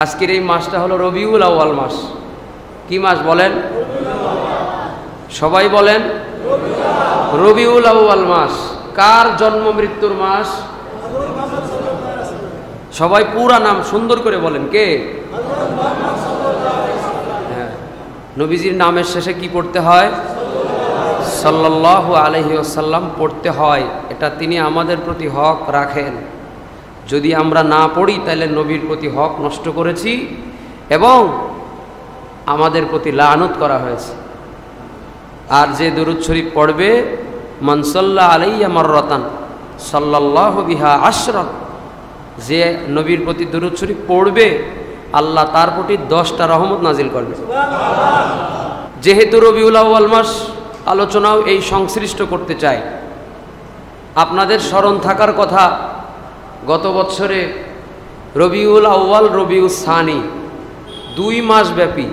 আজকের এই মাসটা হলো রবিউল আউয়াল মাস। কি মাস বলেন? সবাই বলেন রবিউল আউয়াল মাস। কার জন্ম মৃত্যুর মাস? সবাই পুরা নাম সুন্দর করে বলেন। কে? হ্যাঁ, নবীজির নামের শেষে কি পড়তে হয়? সাল্লাল্লাহু আলাইহি ওয়াসাল্লাম পড়তে হয়। এটা তিনি আমাদের প্রতি হক রাখেন। যদি আমরা না পড়ি তাহলে নবীর প্রতি হক নষ্ট করেছি এবং আমাদের প্রতি লানত করা হয়েছে। আর যে দুরূদ শরীফ পড়বে, মান সাল্লা আলাইয়া মাররাতান সাল্লাল্লাহু বিহা আশরান, যে নবীর প্রতি দুরূদ শরীফ পড়বে আল্লাহ তার প্রতি 10টা রহমত নাজিল করবে। যেহেতু রবিউল আউয়াল মাস, আলোচনাও এই সংশ্লিষ্ট করতে চাই। আপনাদের স্মরণ থাকার কথা, গত বছরে রবিউল আউয়াল রবিউল সানি 2 মাস ব্যাপী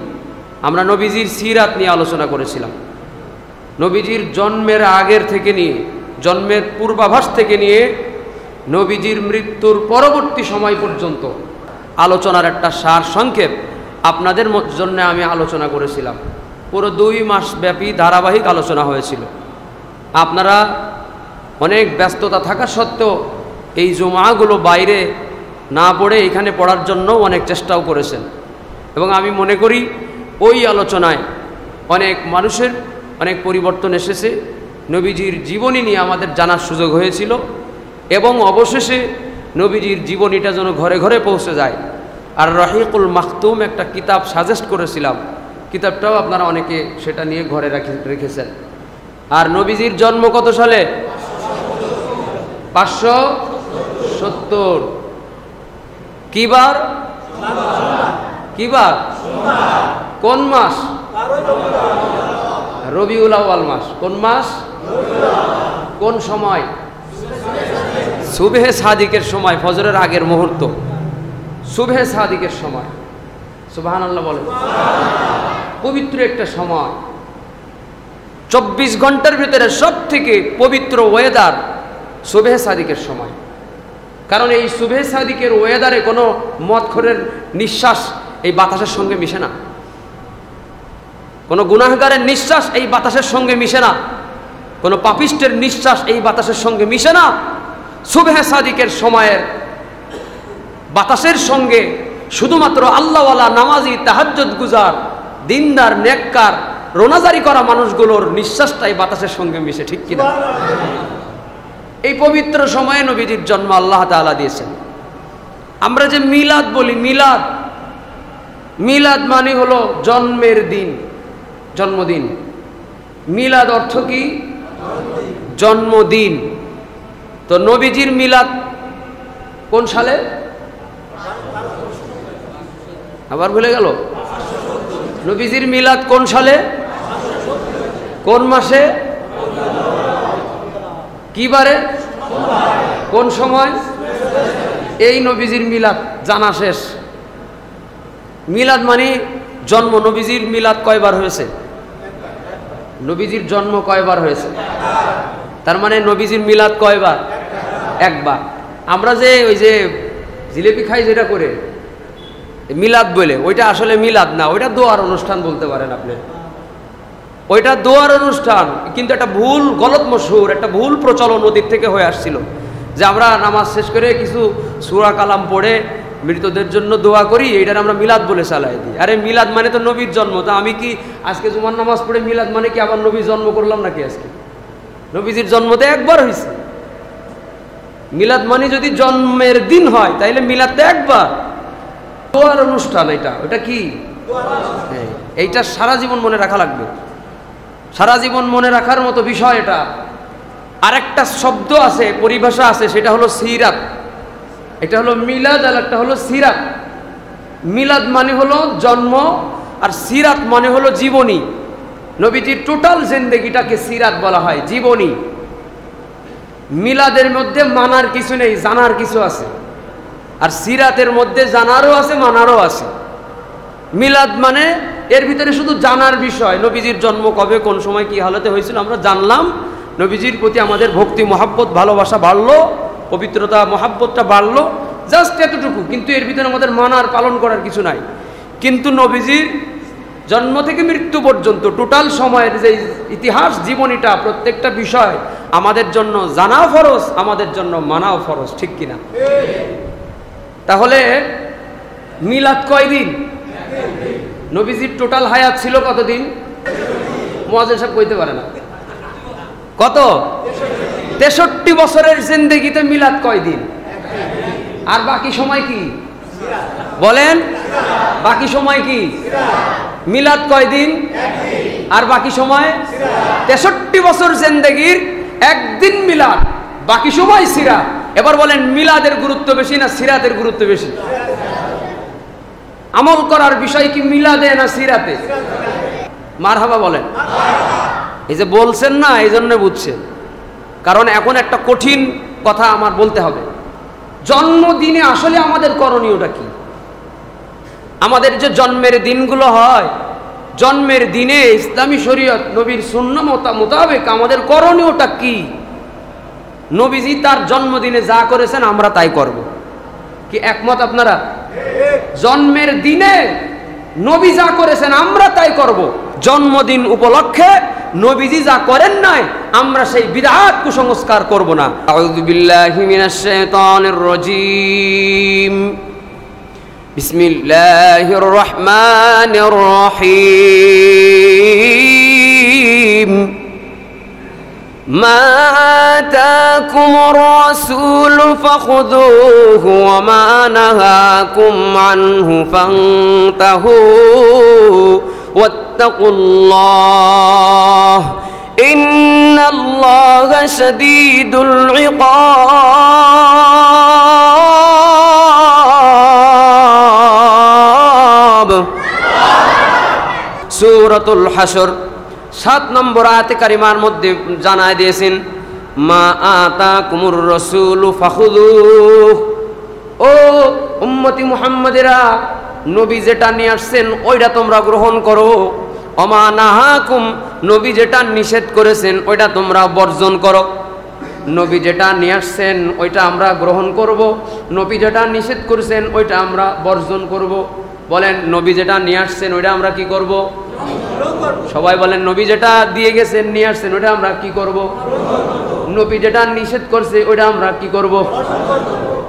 আমরা নবীজির সিরাত নিয়ে আলোচনা করেছিলাম। নবীজির জন্মের আগের থেকে নিয়ে, জন্মের পূর্বাভাস থেকে নিয়ে নবীজির মৃত্যুর পরবর্তী সময় পর্যন্ত আলোচনার একটা সার সংক্ষেপ আপনাদের জন্য আমি আলোচনা করেছিলাম। পুরো 2 মাস ব্যাপী ধারাবাহিক আলোচনা হয়েছিল। আপনারা অনেক ব্যস্ততা থাকা সত্ত্বেও এই জুমাগুলো বাইরে না পড়ে এখানে পড়ার জন্য অনেক চেষ্টাও করেছেন এবং আমি মনে করি ওই আলোচনায় অনেক মানুষের অনেক পরিবর্তন এসেছে। নবীজির জীবনী নিয়ে আমাদের জানার সুযোগ হয়েছিল এবং অবশেষে নবীজির জীবনীটা যেন ঘরে ঘরে পৌঁছে যায়। আর রহিকুল মাখতুম একটা কিতাব সাজেস্ট করেছিলাম, কিতাবটাও আপনারা অনেকে সেটা নিয়ে ঘরে রেখেছেন। আর নবীজির জন্ম কত সালে? 570। কি বার? কি বার? কোন মাস? রবিউল আউয়াল মাস। কোন মাস? কোন সময়? সুবহে সাদিকের সময়, ফজরের আগের মুহূর্ত, সুবহে সাদিকের সময়। সুবহানাল্লাহ বলেন। পবিত্র একটা সময়। 24 ঘন্টার ভিতরে সব থেকে পবিত্র ওয়েদার সুবহে সাদিকের সময়। কারণ এই সুবহে সাদিকের ওয়েদারে কোনো মদখোরের নিঃশ্বাস এই বাতাসের সঙ্গে মিশে না, কোনো গুনাহগারের নিঃশ্বাস এই বাতাসের সঙ্গে মিশে না, কোনো পাপিষ্টের নিঃশ্বাস এই বাতাসের সঙ্গে মিশে না। সুবহে সাদিকের সময়ের বাতাসের সঙ্গে শুধুমাত্র আল্লাহওয়ালা, নামাজি, তাহাজ্জুদ গুজার, দিনদার, নেককার, রোনাজারি করা মানুষগুলোর নিঃশ্বাসটাই বাতাসের সঙ্গে মিশে। ঠিক কিনা? এই পবিত্র সময়ে নবীজির জন্ম আল্লাহ তাআলা দিয়েছেন। আমরা যে মিলাদ বলি, মিলাদ, মিলাদ মানে হলো জন্মের দিন, জন্মদিন। মিলাদ অর্থ কি? জন্মদিন। তো নবীজির মিলাদ কোন সালে? আবার ভুলে গেল। নবীজির মিলাদ কোন সালে? কোন মাসে? কি বারে? কোন সময়? এই নবীজির মিলাদ জানা শেষ। মিলাদ মানে জন্ম। নবীজির মিলাদ কয়বার হয়েছে? নবীজির জন্ম কয়বার হয়েছে? তার মানে নবীজির মিলাদ কয়বার? একবার। আমরা যে ওই যে জিলেপি খাই যেটা করে মিলাদ বলে, ওইটা আসলে মিলাদ না, ওইটা দোয়ার অনুষ্ঠান বলতে পারেন আপনি। ওইটা দোয়ার অনুষ্ঠান, কিন্তু একটা ভুল, গলত মশহুর, একটা ভুল প্রচলন অতীত থেকে হয়ে আসছিল যে আমরা নামাজ শেষ করে কিছু সূরা কালাম পড়ে মৃতদের জন্য দোয়া করি, এইটার আমরা মিলাদ বলে চালাই দিই। আরে মিলাদ মানে তো নবীর জন্ম। তা আমি কি আজকে জুমার নামাজ পড়ে মিলাদ মানে কি আবার নবীর জন্ম করলাম নাকি? আজকে নবীজির জন্ম তো একবার হয়েছে। মিলাদ মানে যদি জন্মের দিন হয় তাইলে মিলাদ তো একবার। দোয়ার অনুষ্ঠান এটা। ওটা কি? এইটা সারা জীবন মনে রাখা লাগবে, সারা জীবন মনে রাখার মতো বিষয় এটা। আরেকটা শব্দ আছে, পরিভাষা আছে, সেটা হলো সিরাত। এটা হলো মিলাদ আর একটা হলো সিরাত। মিলাদ মানে হলো জন্ম আর সিরাত মানে হলো জীবনী। নবীজির টোটাল জিন্দেগিটাকে সিরাত বলা হয়, জীবনী। মিলাদের মধ্যে মানার কিছু নেই, জানার কিছু আছে। আর সিরাতের মধ্যে জানারও আছে, মানারও আছে। মিলাদ মানে এর ভিতরে শুধু জানার বিষয়। নবীজির জন্ম কবে, কোন সময়, কি হালতে হয়েছিল আমরা জানলাম। নবীজির প্রতি আমাদের ভক্তি, মহাব্বত, ভালোবাসা বাড়লো, পবিত্রতা, মহাব্বতটা বাড়লো। জাস্ট এতটুকু, কিন্তু এর ভিতরে আমাদের মানার পালন করার কিছু নাই। কিন্তু নবীজির জন্ম থেকে মৃত্যু পর্যন্ত টোটাল সময়ের যে ইতিহাস জীবনীটা, প্রত্যেকটা বিষয় আমাদের জন্য জানাও ফরজ, আমাদের জন্য মানাও ফরজ, ঠিক কিনা? তাহলে মিলাদ কয়দিন? নবীজির টোটাল হায়াত ছিল কতদিন? মুয়াজ্জিন সাহেব কইতে পারে না কত? 63 বছরের জিন্দেগিতে মিলাদ কয়দিন? আর বাকি সময় কি বলেন? বাকি সময় কি? মিলাদ কয়দিন? আর বাকি সময় 63 বছর জিন্দেগির একদিন মিলাদ, বাকি সময় সিরাত। এবার বলেন মিলাদের গুরুত্ব বেশি না সিরাতের গুরুত্ব বেশি? আমল করার বিষয় কি মিলাদে না সিরাতে? মারহাবা বলেন। এই যে বলছেন না, এই জন্য বুঝছেন, কারণ এখন একটা কঠিন কথা আমার বলতে হবে। জন্মদিনে আসলে আমাদের করণীয়টা কি? আমাদের যে জন্মের দিনগুলো হয়, জন্মের দিনে ইসলামী শরীয়ত নবীর সুন্নাত মোতাবেক আমাদের করণীয়টা কি? নবীজি তার জন্মদিনে যা করেছেন আমরা তাই করব, কি একমত আপনারা? জন্মের দিনে নবী যা করেছেন আমরা তাই করব। জন্মদিন উপলক্ষে নবীজি যা করেন নাই আমরা সেই বিদআত কুসংস্কার করব না। আউযু বিল্লাহি মিনাশ শাইতানির রাজীম। বিসমিল্লাহির রহমানির রহিম। মা আতাকুমুর রাসূলু ফাখুযূহু ওয়া মা নাহাকুম আনহু ফান্তাহু ওয়াত্তাকুল্লাহ ইন্নাল্লাহা শাদীদুল ইকাব। সূরাতুল হাসর 7 নম্বর আয়াতে কারিমার মধ্যে জানায় দিয়েছেন, মা আতাকুমুর রাসূলু ফাখুযূহু। ও উম্মতি মুহাম্মাদেরা, নবী যেটা নিয়ে আসছেন ওইটা তোমরা গ্রহণ করো। ওমা নাহাকুম, নবী যেটা নিষেধ করেছেন ওইটা তোমরা বর্জন করো। নবী যেটা নিয়ে আসছেন ওইটা আমরা গ্রহণ করব, নবী যেটা নিষেধ করেছেন ওইটা আমরা বর্জন করব। বলেন নবী যেটা নিয়ে আসছেন ওইটা আমরা কি করব? সবাই বলেন নবী যেটা দিয়ে গেছেন নিয়ে আসছেন ওইটা আমরা কি করব? নবী যেটা নিষেধ করছে ওইটা আমরা কি করব?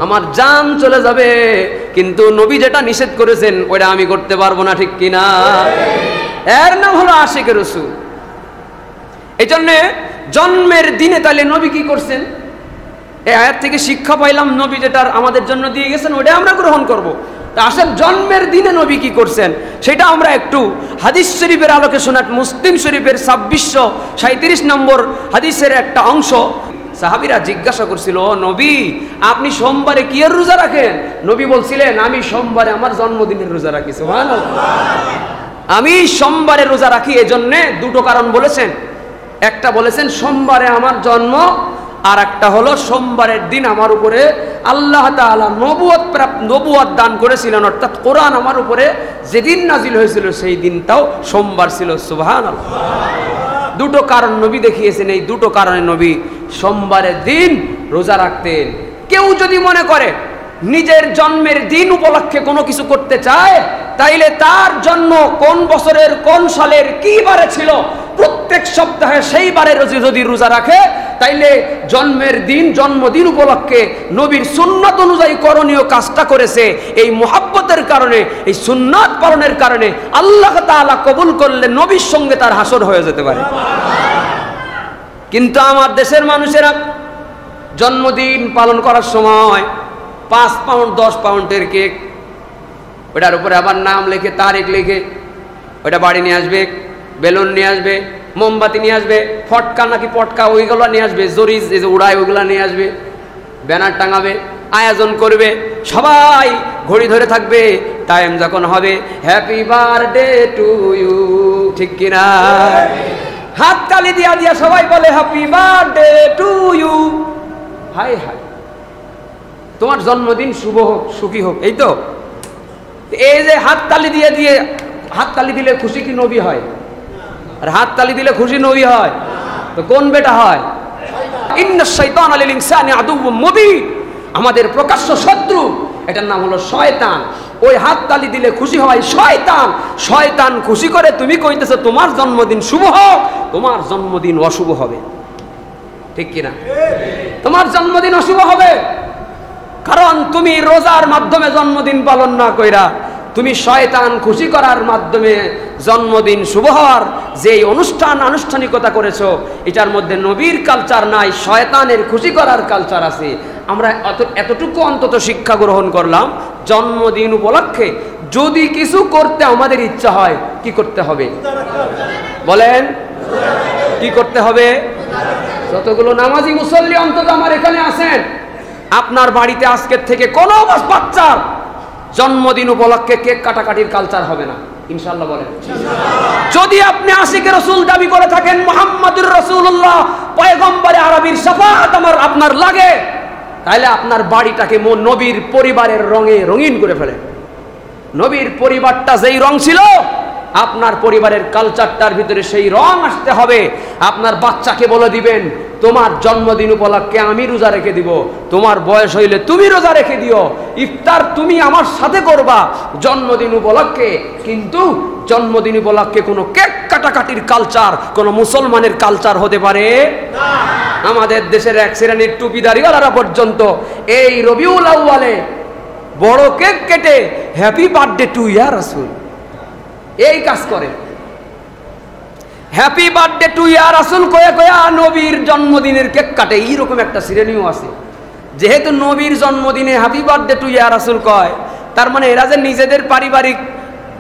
আমার জান চলে যাবে, কিন্তু নবী যেটা নিষেধ করেছেন ওইটা আমি করতে পারবো না, ঠিক কিনা? এর নাম হলো আশিকে রাসূল। এই জন্যে জন্মের দিনে তাহলে নবী কি করছেন? এই আয়াত থেকে শিক্ষা পাইলাম, নবী যেটা আমাদের জন্য দিয়ে গেছেন ওইটা আমরা গ্রহণ করব। আসলে জন্মের দিনে নবী কি করছেন সেটা আমরা একটু হাদিস শরীফের আলোকে শোনাত। মুসলিম শরীফের 2637 নম্বর হাদিসের একটা অংশ। সাহাবীরা জিজ্ঞাসা করছিল, নবী আপনি সোমবারে কি এর রোজা রাখেন? নবী বলছিলেন, আমি সোমবারে আমার জন্মদিনের রোজা রাখি। সুবহানাল্লাহ। আমি সোমবারে রোজা রাখি এজন্য দুটো কারণ বলেছেন। একটা বলেছেন সোমবারে আমার জন্ম, আর একটা হলো সোমবারের দিন আমার উপরে আল্লাহ তাআলা নবুয়ত দান করেছিলেন, অর্থাৎ কোরআন আমার উপরে যেদিন নাজিল হয়েছিল সেই দিনটাও সোমবার ছিল। সুবহানাল্লাহ। দুটো কারণ নবী দেখিয়েছেন, এই দুটো কারণে নবী সোমবারের দিন রোজা রাখতেন। কেউ যদি মনে করে নিজের জন্মের দিন উপলক্ষে কোনো কিছু করতে চায়, তাইলে তার জন্ম কোন বছরের কোন সালের কি বারে ছিল প্রত্যেক সপ্তাহে সেই বারে যদি রোজা রাখে, তাইলে জন্মের দিন জন্মদিন উপলক্ষে নবীর সুন্নাত অনুযায়ী করণীয় কাজটা করেছে। এই মুহাব্বতের কারণে, এই সুন্নাত পালনের কারণে আল্লাহ তাআলা কবুল করলে নবীর সঙ্গে তার হাসর হয়ে যেতে পারে। কিন্তু আমার দেশের মানুষেরা জন্মদিন পালন করার সময় 5 পাউন্ড 10 পাউন্ডের কেক, ওটার উপরে আবার নাম লিখে তারিখ লিখে ওটা বাড়ি নিয়ে আসবে, বেলুন নিয়ে আসবে, মোমবাতি নিয়ে আসবে, ফটকা নাকি পটকা ওইগুলো নিয়ে আসবে, জরি যে উড়ায় ওইগুলো নিয়ে আসবে, ব্যানার টাঙাবে, আয়োজন করবে, সবাই ঘড়ি ধরে থাকবে। টাইম যখন হবে হ্যাপি বার্থডে টু ইউ, ঠিক কিনা? হাত তালি দিয়া দিয়া সবাই বলে happy birthday to you. Hi hi, তোমার জন্মদিন শুভ হোক, সুখী হোক। এই তো এই যে হাত তালি দিয়ে দিয়ে, হাত তালি দিলে খুশি কি নবী হয়? আর হাত তালি দিলে খুশি নবী হয়? তো কোন বেটা হয়? ইন্নাশ শাইতানা লিল ইনসানি আদুউম মুবিন। আমাদের প্রকাশ্য শত্রু এটার নাম হলো শয়তান। ওই হাততালি দিলে খুশি হয় শয়তান। শয়তান খুশি করে তুমি কইতেছো তোমার জন্মদিন শুভ হোক, তোমার জন্মদিন অশুভ হবে। ঠিক কিনা? তোমার জন্মদিন অশুভ হবে, কারণ তুমি রোজার মাধ্যমে জন্মদিন পালন না কইরা তুমি শয়তান খুশি করার মাধ্যমে জন্মদিন শুভ হওয়ার যে অনুষ্ঠান আনুষ্ঠানিকতা করেছো, এটার মধ্যে নবীর কালচার নাই, শয়তানের খুশি করার কালচার আছে। আমরা এতটুকু অন্তত শিক্ষা গ্রহণ করলাম, জন্মদিন উপলক্ষে যদি কিছু করতে আমাদের ইচ্ছা হয়, কি করতে হবে বলেন? কি করতে হবে? যতগুলো নামাজি মুসল্লি অন্তত আমার এখানে আছেন, আপনার বাড়িতে আজকের থেকে কোনো বাচ্চার জন্মদিন উপলক্ষে কেক কাটাকাটির কালচার হবে না, ইনশাআল্লাহ বলেন। যদি আপনি আশিকে রাসূল দাবি করে থাকেন, মুহাম্মাদুর রাসূলুল্লাহ পয়গম্বরে আরবীর শাফাত আপনার লাগে, তাহলে আপনার বাড়িটাকে নবীর পরিবারের রঙে রঙিন করে ফেলেন। নবীর পরিবারটা যেই রং ছিল, আপনার পরিবারের কালচারটার ভিতরে সেই রং আসতে হবে। আপনার বাচ্চাকে বলে দিবেন, তোমার জন্মদিন উপলক্ষে আমি রোজা রেখে দিব, তোমার বয়স হইলে তুমি রোজা রেখে দিও, ইফতার তুমি আমার সাথে করবা জন্মদিন উপলক্ষে। কিন্তু জন্মদিন উপলক্ষে কোনো কেক কাটাকাটির কালচার কোনো মুসলমানের কালচার হতে পারে না। আমাদের দেশের এক শ্রেণীর টুপিদারিওয়ালারা পর্যন্ত এই রবিউল আউয়ালে বড় কেক কেটে হ্যাপি বার্থডে টু ইয়া রাসূল এই কাজ করে। হ্যাপি বার্থডে টু ইয়া রাসূল কয়া কয়া নবীর জন্মদিনের কেক কাটে। এইরকম একটা শ্রেণীও আছে। যেহেতু নবীর জন্মদিনে হ্যাপি বার্থডে টু ইয়া রাসূল কয়, তার মানে এরা যে নিজেদের পারিবারিক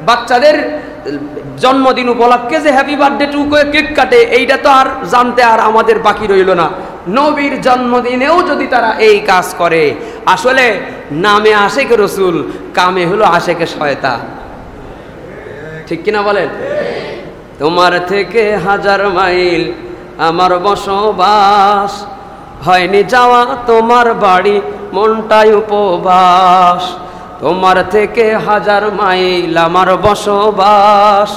বাচ্চাদের জন্মদিন উপলক্ষে যে হ্যাপি বার্থডে টু কেক কাটে, এইটা তো আর জানতে আর আমাদের বাকি রইল না। নবীর জন্মদিনেও যদি তারা এই কাজ করে, আসলে নামে আশেকে রসুল, কামে হলো আশেকে শয়তান। ঠিক কিনা বলেন? তোমার থেকে হাজার মাইল আমার বসবাস, হয়নি যাওয়া তোমার বাড়ি মনটাই উপবাস। তোমার থেকে হাজার মাইল আমার বসবাস,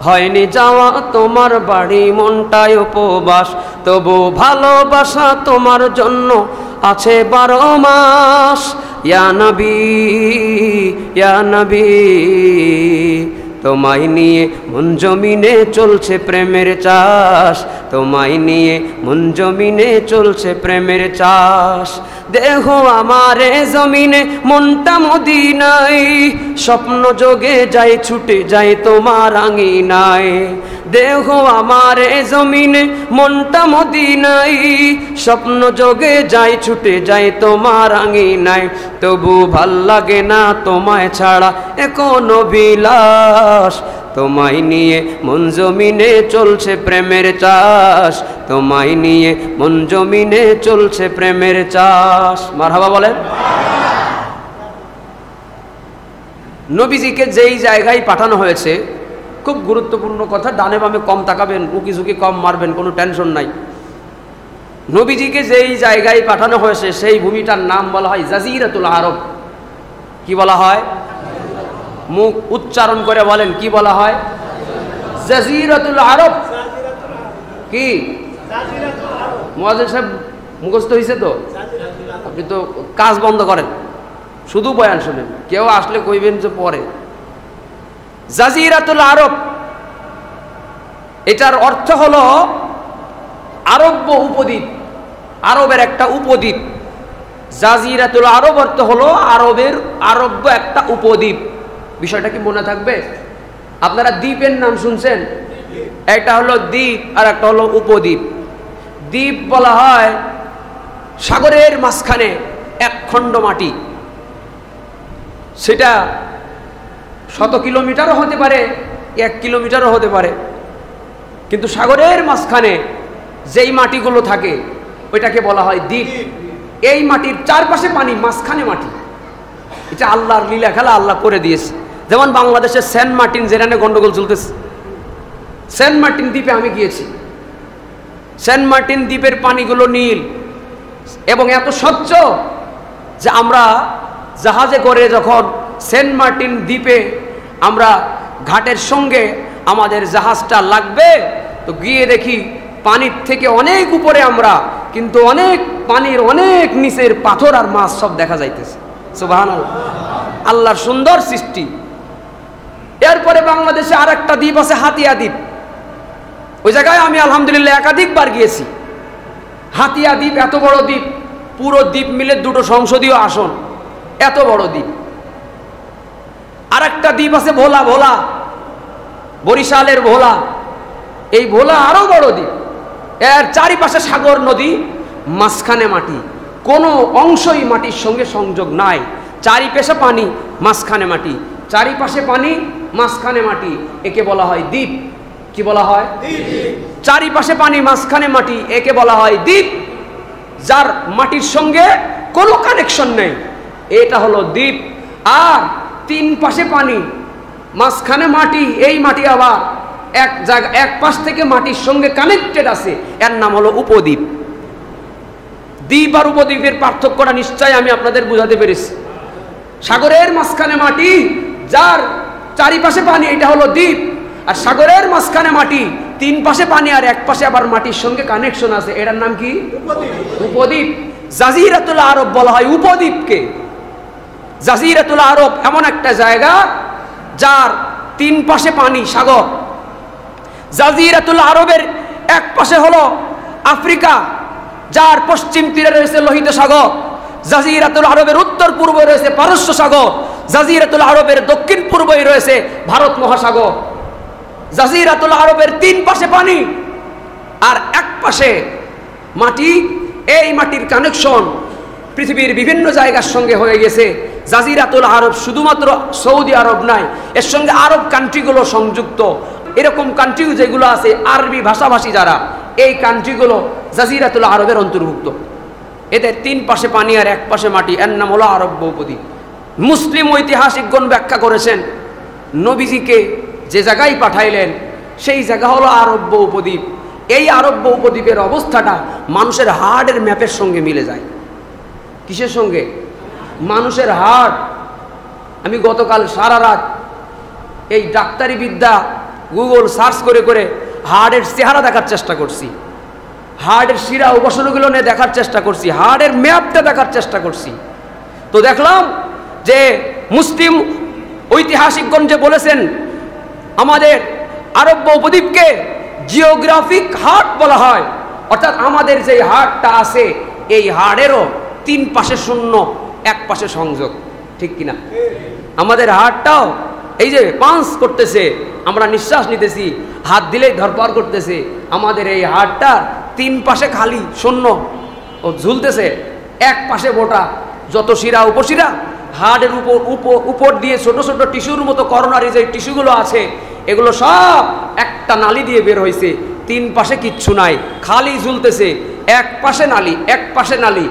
হয়নি যাওয়া তোমার বাড়ি মনটাই উপবাস। তবু ভালোবাসা তোমার জন্য আছে 12 মাস। ইয়া নবী ইয়া নবী, তোমায় নিয়ে মন জমিনে চলছে প্রেমের চাষ, তোমায় নিয়ে মন জমিনে চলছে প্রেমের চাষ। দেহ আমারে জমিনে মনটা মদিনায়, স্বপ্ন যোগে যাই ছুটে যাই তোমার আঙিনায়। দেহ আমারে জমিনে মনটা মদিনায়, স্বপ্ন যোগে যাই ছুটে যাই তোমার আঙিনায়। তবু ভাল লাগে না তোমায় ছাড়া এখনো বিলাস, তোমায় নিয়ে মন জমিনে চলছে প্রেমের চাষ, তোমায় নিয়ে মন জমিনে চলছে প্রেমের চাষ। মারহাবা বলেন। নবীজিকে যেই জায়গায় পাঠানো হয়েছে, খুব গুরুত্বপূর্ণ কথা, ডানে বামে কম তাকাবেন, উকি ঝুঁকি কম মারবেন, কোনো টেনশন নাই। নবীজিকে যেই জায়গায় পাঠানো হয়েছে সেই ভূমিটার নাম বলা হয় জাজিরাতুল আরব। কি বলা হয়? মুখ উচ্চারণ করে বলেন, কি বলা হয়? জাজিরাতুল আরব। কি মুয়াজ্জিন সাহেব মুখস্থ হয়েছে তো? আপনি তো কাজ বন্ধ করেন, শুধু বয়ান শুনেন, কেউ আসলে কইবেন যে পরে। জাজিরাতুল আরব, এটার অর্থ হলো আরব্য উপদ্বীপ, আরবের একটা উপদ্বীপ। জাজিরাতুল আরব অর্থ হলো আরবের আরব্য একটা উপদ্বীপ। বিষয়টা কি মনে থাকবে? আপনারা দ্বীপের নাম শুনছেন, একটা হলো দ্বীপ আর একটা হলো উপদ্বীপ। দ্বীপ বলা হয় সাগরের মাঝখানে এক খণ্ড মাটি, সেটা 100 কিলোমিটারও হতে পারে, 1 কিলোমিটারও হতে পারে, কিন্তু সাগরের মাঝখানে যেই মাটিগুলো থাকে ওইটাকে বলা হয় দ্বীপ। এই মাটির চারপাশে পানি, মাঝখানে মাটি। এটা আল্লাহর লীলা খেলা, আল্লাহ করে দিয়েছে। যেমন বাংলাদেশের সেন্ট মার্টিন, যেখানে গন্ডগোল চলতেছে, সেন্ট মার্টিন দ্বীপে আমি গিয়েছি। সেন্ট মার্টিন দ্বীপের পানিগুলো নীল এবং এত স্বচ্ছ যে আমরা জাহাজে করে যখন সেন্ট মার্টিন দ্বীপে আমরা ঘাটের সঙ্গে আমাদের জাহাজটা লাগবে, তো গিয়ে দেখি পানির থেকে অনেক উপরে আমরা, কিন্তু অনেক পানির অনেক নিচের পাথর আর মাছ সব দেখা যাইতেছে। সুবহানাল্লাহ। আল্লাহর সুন্দর সৃষ্টি। এরপরে বাংলাদেশে আর একটা দ্বীপ আছে, হাতিয়া দ্বীপ। ওই জায়গায় আমি আলহামদুলিল্লাহ একাধিকবার গিয়েছি। হাতিয়া দ্বীপ এত বড় দ্বীপ, পুরো দ্বীপ মিলে 2টো সংসদীয় আসন, এত বড় দ্বীপ। আর একটা দ্বীপ আছে ভোলা, ভোলা, বরিশালের ভোলা। এই ভোলা আরো বড় দ্বীপ, এর চারিপাশে সাগর নদী, মাঝখানে মাটি, কোনো অংশই মাটির সঙ্গে সংযোগ নাই। চারিপাশে পানি, মাঝখানে মাটি, চারিপাশে পানি, মাঝখানে মাটি, একে বলা হয় দ্বীপ। কি বলা হয়? চারিপাশে পানি, মাঝখানে মাটি, একে বলা হয় দ্বীপ। যার মাটির সঙ্গে কোনো কানেকশন নেই, এটা হলো দ্বীপ। আর 3 পাশে পানি, মাঝখানে মাটি, এই মাটি আবার এক জায়গা, এক পাশ থেকে মাটির সঙ্গে কানেক্টেড আছে, এর নাম হলো উপদ্বীপ। দ্বীপ আর উপদ্বীপের পার্থক্যটা নিশ্চয় আমি আপনাদের বুঝাতে পেরেছি। সাগরের মাঝখানে মাটি, যার চারিপাশে পানি, এটা হলো দ্বীপ। আর সাগরের মাঝখানে মাটি, 3 পাশে পানি আর এক পাশে আবার মাটির সঙ্গে কানেকশন আছে, এটার নাম কি? উপদ্বীপ। জাজিরাতুল আরব বলা হয় উপদ্বীপকে। জাজিরাতুল আরব এমন একটা জায়গা যার 3 পাশে পানি, সাগর। জাজিরাতুল আরবের এক পাশে হলো আফ্রিকা, যার পশ্চিম তীরে রয়েছে লোহিত সাগর। জাজিরাতুল আরবের উত্তর পূর্বে রয়েছে পারস্য সাগর। জাজিরাতুল আরবের দক্ষিণ পূর্বে রয়েছে ভারত মহাসাগর। জাজিরাতুল আরবের 3 পাশে পানি আর এক পাশে মাটি। এই মাটির কানেকশন পৃথিবীর বিভিন্ন জায়গার সঙ্গে হয়ে গেছে। জাজিরাতুল আরব শুধুমাত্র সৌদি আরব নয়, এর সঙ্গে আরব কান্ট্রিগুলো সংযুক্ত। এরকম কান্ট্রি যেগুলো আছে আরবি ভাষাভাষী যারা, এই কান্ট্রিগুলো জাজিরাতুল আরবের অন্তর্ভুক্ত। এদের 3 পাশে পানি আর এক পাশে মাটি, এর নাম হলো আরব উপদ্বীপ। মুসলিম ঐতিহাসিকগণ ব্যাখ্যা করেছেন, নবীজিকে যে জায়গায় পাঠাইলেন সেই জায়গা হলো আরব্য উপদ্বীপ। এই আরব্য উপদ্বীপের অবস্থাটা মানুষের হার্টের ম্যাপের সঙ্গে মিলে যায়। কিসের সঙ্গে? মানুষের হার্ট। আমি গতকাল সারা রাত এই ডাক্তারি বিদ্যা গুগল সার্চ করে করে হার্টের চেহারা দেখার চেষ্টা করছি, হার্টের শিরা উপশমগুলো নিয়ে দেখার চেষ্টা করছি, হার্টের ম্যাপটা দেখার চেষ্টা করছি। তো দেখলাম যে মুসলিম ঐতিহাসিকগণ যে বলেছেন আমাদের আরব্য উপদ্বীপকে জিওগ্রাফিক হার্ট বলা হয়, অর্থাৎ আমাদের যে হার্টটা আছে এই হার্টেরও 3 পাশে শূন্য, এক পাশে সংযোগ। ঠিক কিনা? আমাদের হার্টটাও এই যে পাঞ্চ করতেছে, আমরা নিঃশ্বাস নিতেছি, হাত দিলেই ধরপড় করতেছে। আমাদের এই হার্টটা 3 পাশে খালি শূন্য ও ঝুলতেছে, এক পাশে বোটা। যত শিরা উপশিরা, হার্টের উপর দিয়ে ছোট ছোট টিস্যুর মতো করোনারি যে টিস্যুগুলো আছে, এগুলো সব একটা নালি দিয়ে বের হয়েছে। 3 পাশে কিচ্ছু নাই, খালি ঝুলতেছে, এক পাশে নালি, এক পাশে নালি।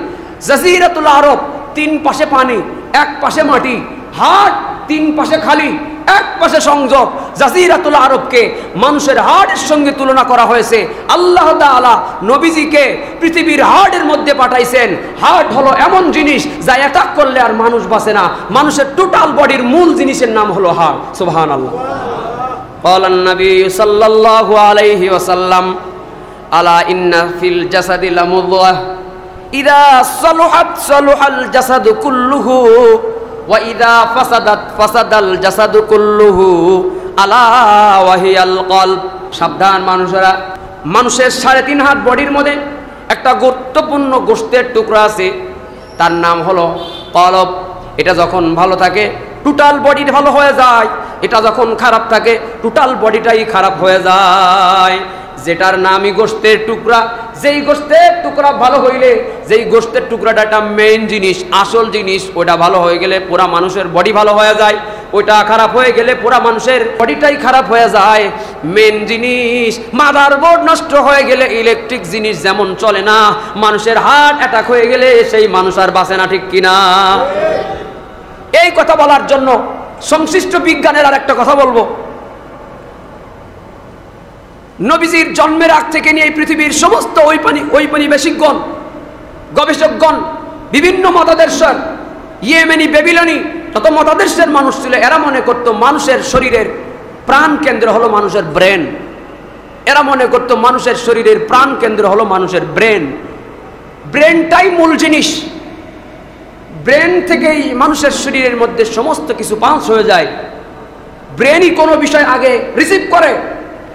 জাজিরাতুল আরব 3 পাশে পানি, এক পাশে মাটি, হার্ট 3 পাশে খালি, এক পাশে সংযোগ। জাজিরাতুল আরবকে মানুষের হার্টের সঙ্গে তুলনা করা হয়েছে। আল্লাহ তাআলা নবীজিকে পৃথিবীর হার্টের মধ্যে পাঠাইছেন। হার্ট হলো এমন জিনিস যা অ্যাটাক করলে আর মানুষ বাঁচে না। মানুষের টোটাল বডির মূল জিনিসের নাম হলো হার্ট। সুবহানাল্লাহ। ক্বালা নবী সাল্লাল্লাহু আলাইহি ওয়াসাল্লাম, আলা ইন্না ফিল জাসাদি লামুদগাহ ইযা সালুহাত সালুহাল জাসাদু কুল্লুহু ওয়া ইযা ফাসাদাত ফাসাদাল জাসাদু কুল্লুহু আলা ওয়া হিয়াল কলব। সাবধান মানুষেরা, মানুষের 3.5 হাত বডির মধ্যে একটা গুরুত্বপূর্ণ গোশতের টুকরা আছে, তার নাম হলো কলব। এটা যখন ভালো থাকে টোটাল বডি ভালো হয়ে যায়, এটা যখন খারাপ থাকে টোটাল বডিটাই খারাপ হয়ে যায়। যেটার নামই গোশতের টুকরা, যেই গোশতের টুকরা ভালো হইলে, যেই গোশতের টুকরাটা একটা মেইন জিনিস, আসল জিনিস, ওটা ভালো হয়ে গেলে পুরা মানুষের বডি ভালো হয়ে যায়। ওইটা খারাপ হয়ে গেলে পুরা মানুষের বডিটাই খারাপ হয়ে যায়। মেইন জিনিস, মাদারবোর্ড নষ্ট হয়ে গেলে ইলেকট্রিক জিনিস যেমন চলে না, মানুষের হার্ট অ্যাটাক হয়ে গেলে সেই মানুষ আর বাঁচে না। ঠিক কিনা? এই কথা বলার জন্য সংশ্লিষ্ট বিজ্ঞানের আর একটা কথা বলবো। নবীজির জন্মের আগ থেকে নিয়ে পৃথিবীর সমস্ত ঔপনিবেশিকগণ, গবেষকগণ, বিভিন্ন মতাদর্শের, ইয়েমেনি, বেবিলনি, যত মতাদর্শের মানুষ ছিল, এরা মনে করত মানুষের শরীরের প্রাণ কেন্দ্র হলো মানুষের ব্রেন। এরা মনে করত মানুষের শরীরের প্রাণ কেন্দ্র হলো মানুষের ব্রেন। ব্রেনটাই মূল জিনিস। ব্রেন থেকেই মানুষের শরীরের মধ্যে সমস্ত কিছু পাস হয়ে যায়। ব্রেনই কোনো বিষয় আগে রিসিভ করে,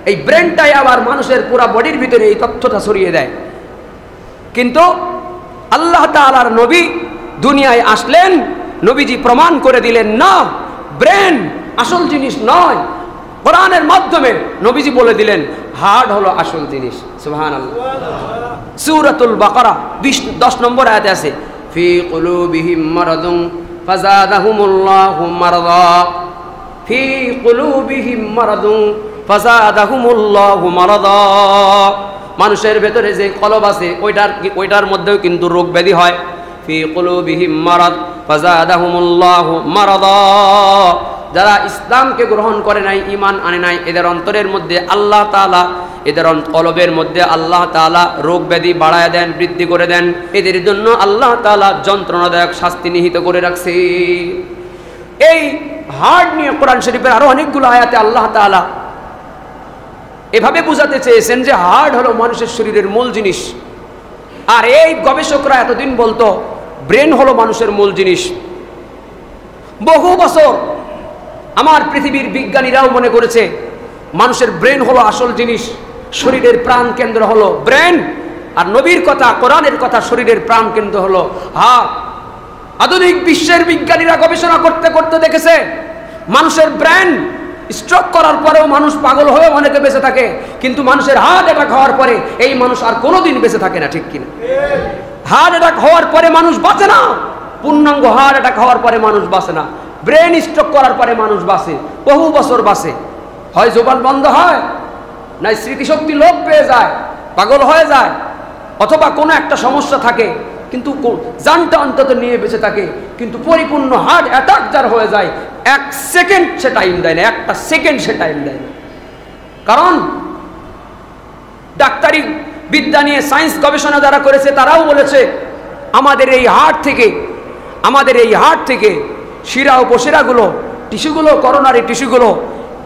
এই ব্রেনটাই আবার মানুষের পুরা বডির ভিতরে এই তথ্যটা ছড়িয়ে দেয়। কিন্তু আল্লাহ তাআলার নবী দুনিয়ায় আসলেন, নবীজি প্রমাণ করে দিলেন না, ব্রেন আসল জিনিস নয়। কোরআনের মাধ্যমে নবীজি বলে দিলেন হার্ট হলো আসল জিনিস। সুবহানাল্লাহ। সূরাতুল বাকারা 10 নম্বর আয়াতে আছে, ফি কুলুবিহিম মারাদুন ফাযাদাহুমুল্লাহু মারাদা, ফি কুলুবিহিম মারাদুন ফাযাদাহুমুল্লাহু মারাদা। মানুষের ভেতরে যে কলব আছে ওইটার মধ্যেও কিন্তু রোগ ব্যাধি হয়। ফি কুলুবিহিম মারাদ ফাযাদাহুমুল্লাহু মারাদা। যারা ইসলামকে গ্রহণ করে নাই, ঈমান আনে নাই, এদের অন্তরের মধ্যে আল্লাহ তাআলা, এদের কলবের মধ্যে আল্লাহ তাআলা রোগ ব্যাধি বাড়ায় দেন, বৃদ্ধি করে দেন। এদের জন্য আল্লাহ তাআলা যন্ত্রণাদায়ক শাস্তি নিহিত করে রাখছে। এই হার্ট নিয়ে কোরআন শরীফের আরো অনেকগুলো আয়াতে আল্লাহ তাআলা এভাবে বুঝাতে চেয়েছেন যে হার্ট হলো মানুষের শরীরের মূল জিনিস। আর এই গবেষকরা এতদিন বলতো ব্রেন হলো মানুষের মূল জিনিস। বহু বছর আমার পৃথিবীর বিজ্ঞানীরাও মনে করেছে মানুষের ব্রেন হলো আসল জিনিস, শরীরের প্রাণ কেন্দ্র হলো ব্রেন। আর নবীর কথা, কোরআনের কথা, শরীরের প্রাণ কেন্দ্র হলো হার্ট। আধুনিক বিশ্বের বিজ্ঞানীরা গবেষণা করতে করতে দেখেছে মানুষের ব্রেন স্ট্রোক করার পরেও মানুষ পাগল হয়ে অনেকে বেঁচে থাকে, কিন্তু মানুষের হার্ট অ্যাটাক হওয়ার পরে এই মানুষ আর কোনোদিন বেঁচে থাকে না। ঠিক কিনা? হার্ট অ্যাটাক হওয়ার পরে মানুষ বাঁচে না, পূর্ণাঙ্গ হার্ট অ্যাটাক হওয়ার পরে মানুষ বাঁচে না। ব্রেন স্ট্রোক করার পরে মানুষ বাঁচে, বহু বছর বাঁচে। হয় জবান বন্ধ হয়, না স্মৃতিশক্তি লোপ পেয়ে যায়, পাগল হয়ে যায়, অথবা কোনো একটা সমস্যা থাকে, কিন্তু জানটা অন্তত নিয়ে বেঁচে থাকে। কিন্তু পরিপূর্ণ হার্ট অ্যাটাক যার হয়ে যায়, 1 সেকেন্ড সে টাইম দেয় না, 1টা সেকেন্ড সে টাইম দেয় না। কারণ ডাক্তারি বিদ্যা নিয়ে সায়েন্স গবেষণা যারা করেছে তারাও বলেছে আমাদের এই হার্ট থেকে শিরা উপশিরাগুলো, টিস্যুগুলো, করোনারি টিস্যুগুলো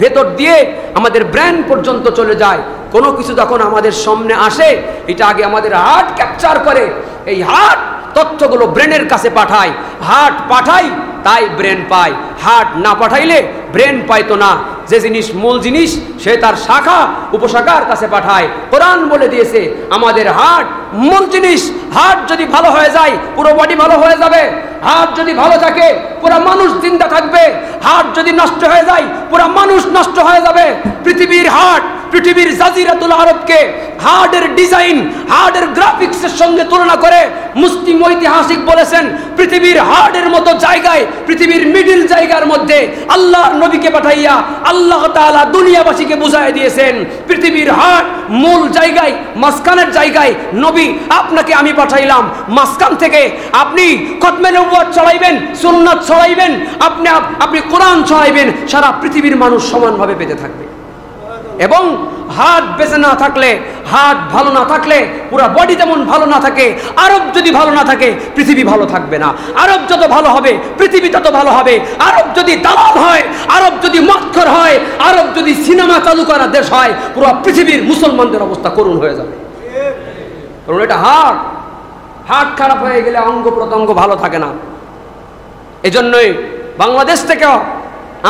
ভেতর দিয়ে আমাদের ব্রেন পর্যন্ত চলে যায়। কোনো কিছু যখন আমাদের সামনে আসে, এটা আগে আমাদের হার্ট ক্যাপচার করে, এই হার্ট তথ্যগুলো ব্রেনের কাছে পাঠায়। হার্ট পাঠায় তাই ব্রেন পায়, হার্ট না পাঠাইলে ব্রেন পাইতো না। যে জিনিস মূল জিনিস সে তার শাখা উপশাখার কাছে পাঠায়। কোরআন বলে দিয়েছে আমাদের হার্ট মূল জিনিস। হার্ট যদি ভালো হয়ে যায় পুরো বডি ভালো হয়ে যাবে। হার্ট যদি ভালো থাকে পুরো মানুষ জিন্দা থাকবে। হার্ট যদি নষ্ট হয়ে যায় পুরো মানুষ নষ্ট হয়ে যাবে। পৃথিবীর হার্ট, পৃথিবীর জাজিরাতুল আরবকে হার্টের ডিজাইন, হার্টের গ্রাফিক্সের সঙ্গে তুলনা করে মুসলিম ঐতিহাসিক বলেছেন পৃথিবীর হার্টের মতো জায়গায়, পৃথিবীর মিডিল জায়গার মধ্যে আল্লাহর নবীকে পাঠাইয়া আল্লাহ তাআলা দুনিয়াবাসীকে বুঝাই দিয়েছেন পৃথিবীর হার্ট মূল জায়গায়, মাঝখানের জায়গায় নবী আপনাকে আমি পাঠাইলাম। মাঝখান থেকে আপনি খতমে নবুয়ত ছড়াইবেন, সুন্নাত ছড়াইবেন, আপনি কোরআন ছড়াইবেন, সারা পৃথিবীর মানুষ সমানভাবে পেতে থাকবে। এবং হার্ট বেঁচে না থাকলে, হার্ট ভালো না থাকলে, পুরা বডি যেমন ভালো না থাকে, আরব যদি ভালো না থাকে পৃথিবী ভালো থাকবে না। আরব যত ভালো হবে পৃথিবী তত ভালো হবে। আরব যদি দালাল হয়, আরব যদি মক্কর হয়, আরব যদি সিনেমা চালু করা দেশ হয়, পুরো পৃথিবীর মুসলমানদের অবস্থা করুণ হয়ে যাবে। কারণ এটা হার্ট খারাপ হয়ে গেলে অঙ্গ প্রত্যঙ্গ ভালো থাকে না। এজন্যই বাংলাদেশ থেকেও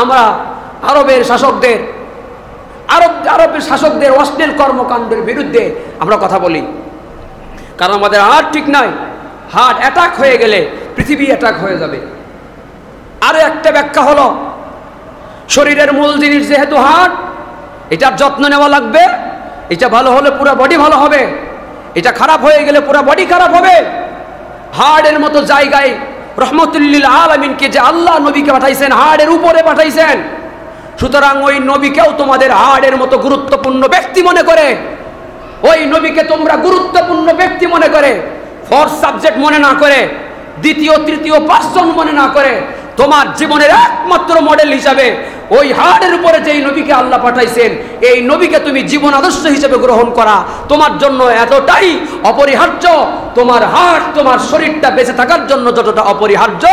আমরা আরবের শাসকদের অশ্লীল কর্মকাণ্ডের বিরুদ্ধে আমরা কথা বলি। কারণ আমাদের হার্ট ঠিক নয়। হার্ট অ্যাটাক হয়ে গেলে পৃথিবী অ্যাটাক হয়ে যাবে। আরো একটা ব্যাখ্যা হলো শরীরের মূল জিনিস যেহেতু হার্ট, এটার যত্ন নেওয়া লাগবে। এটা ভালো হলে পুরো বডি ভালো হবে, এটা খারাপ হয়ে গেলে পুরো বডি খারাপ হবে। হার্টের মতো জায়গায় রহমতুল্লিল আলামিনকে যে আল্লাহ নবীকে পাঠাইছেন, হার্টের উপরে পাঠাইছেন। সুতরাং ওই নবীকেও তোমাদের হার্টের মতো গুরুত্বপূর্ণ ব্যক্তি মনে করে, ওই নবীকে তোমরা গুরুত্বপূর্ণ ব্যক্তি মনে করে, ফার্স্ট সাবজেক্ট মনে না করে, দ্বিতীয় তৃতীয় পার্সন মনে না করে, তোমার জীবনের একমাত্র মডেল হিসাবে ওই হার্টের উপরে যেই নবীকে আল্লাহ পাঠাইছেন, এই নবীকে তুমি জীবন আদর্শ হিসেবে গ্রহণ করা তোমার জন্য এতটাই অপরিহার্য। তোমার হার্ট, তোমার শরীরটা বেঁচে থাকার জন্য যতটা অপরিহার্য,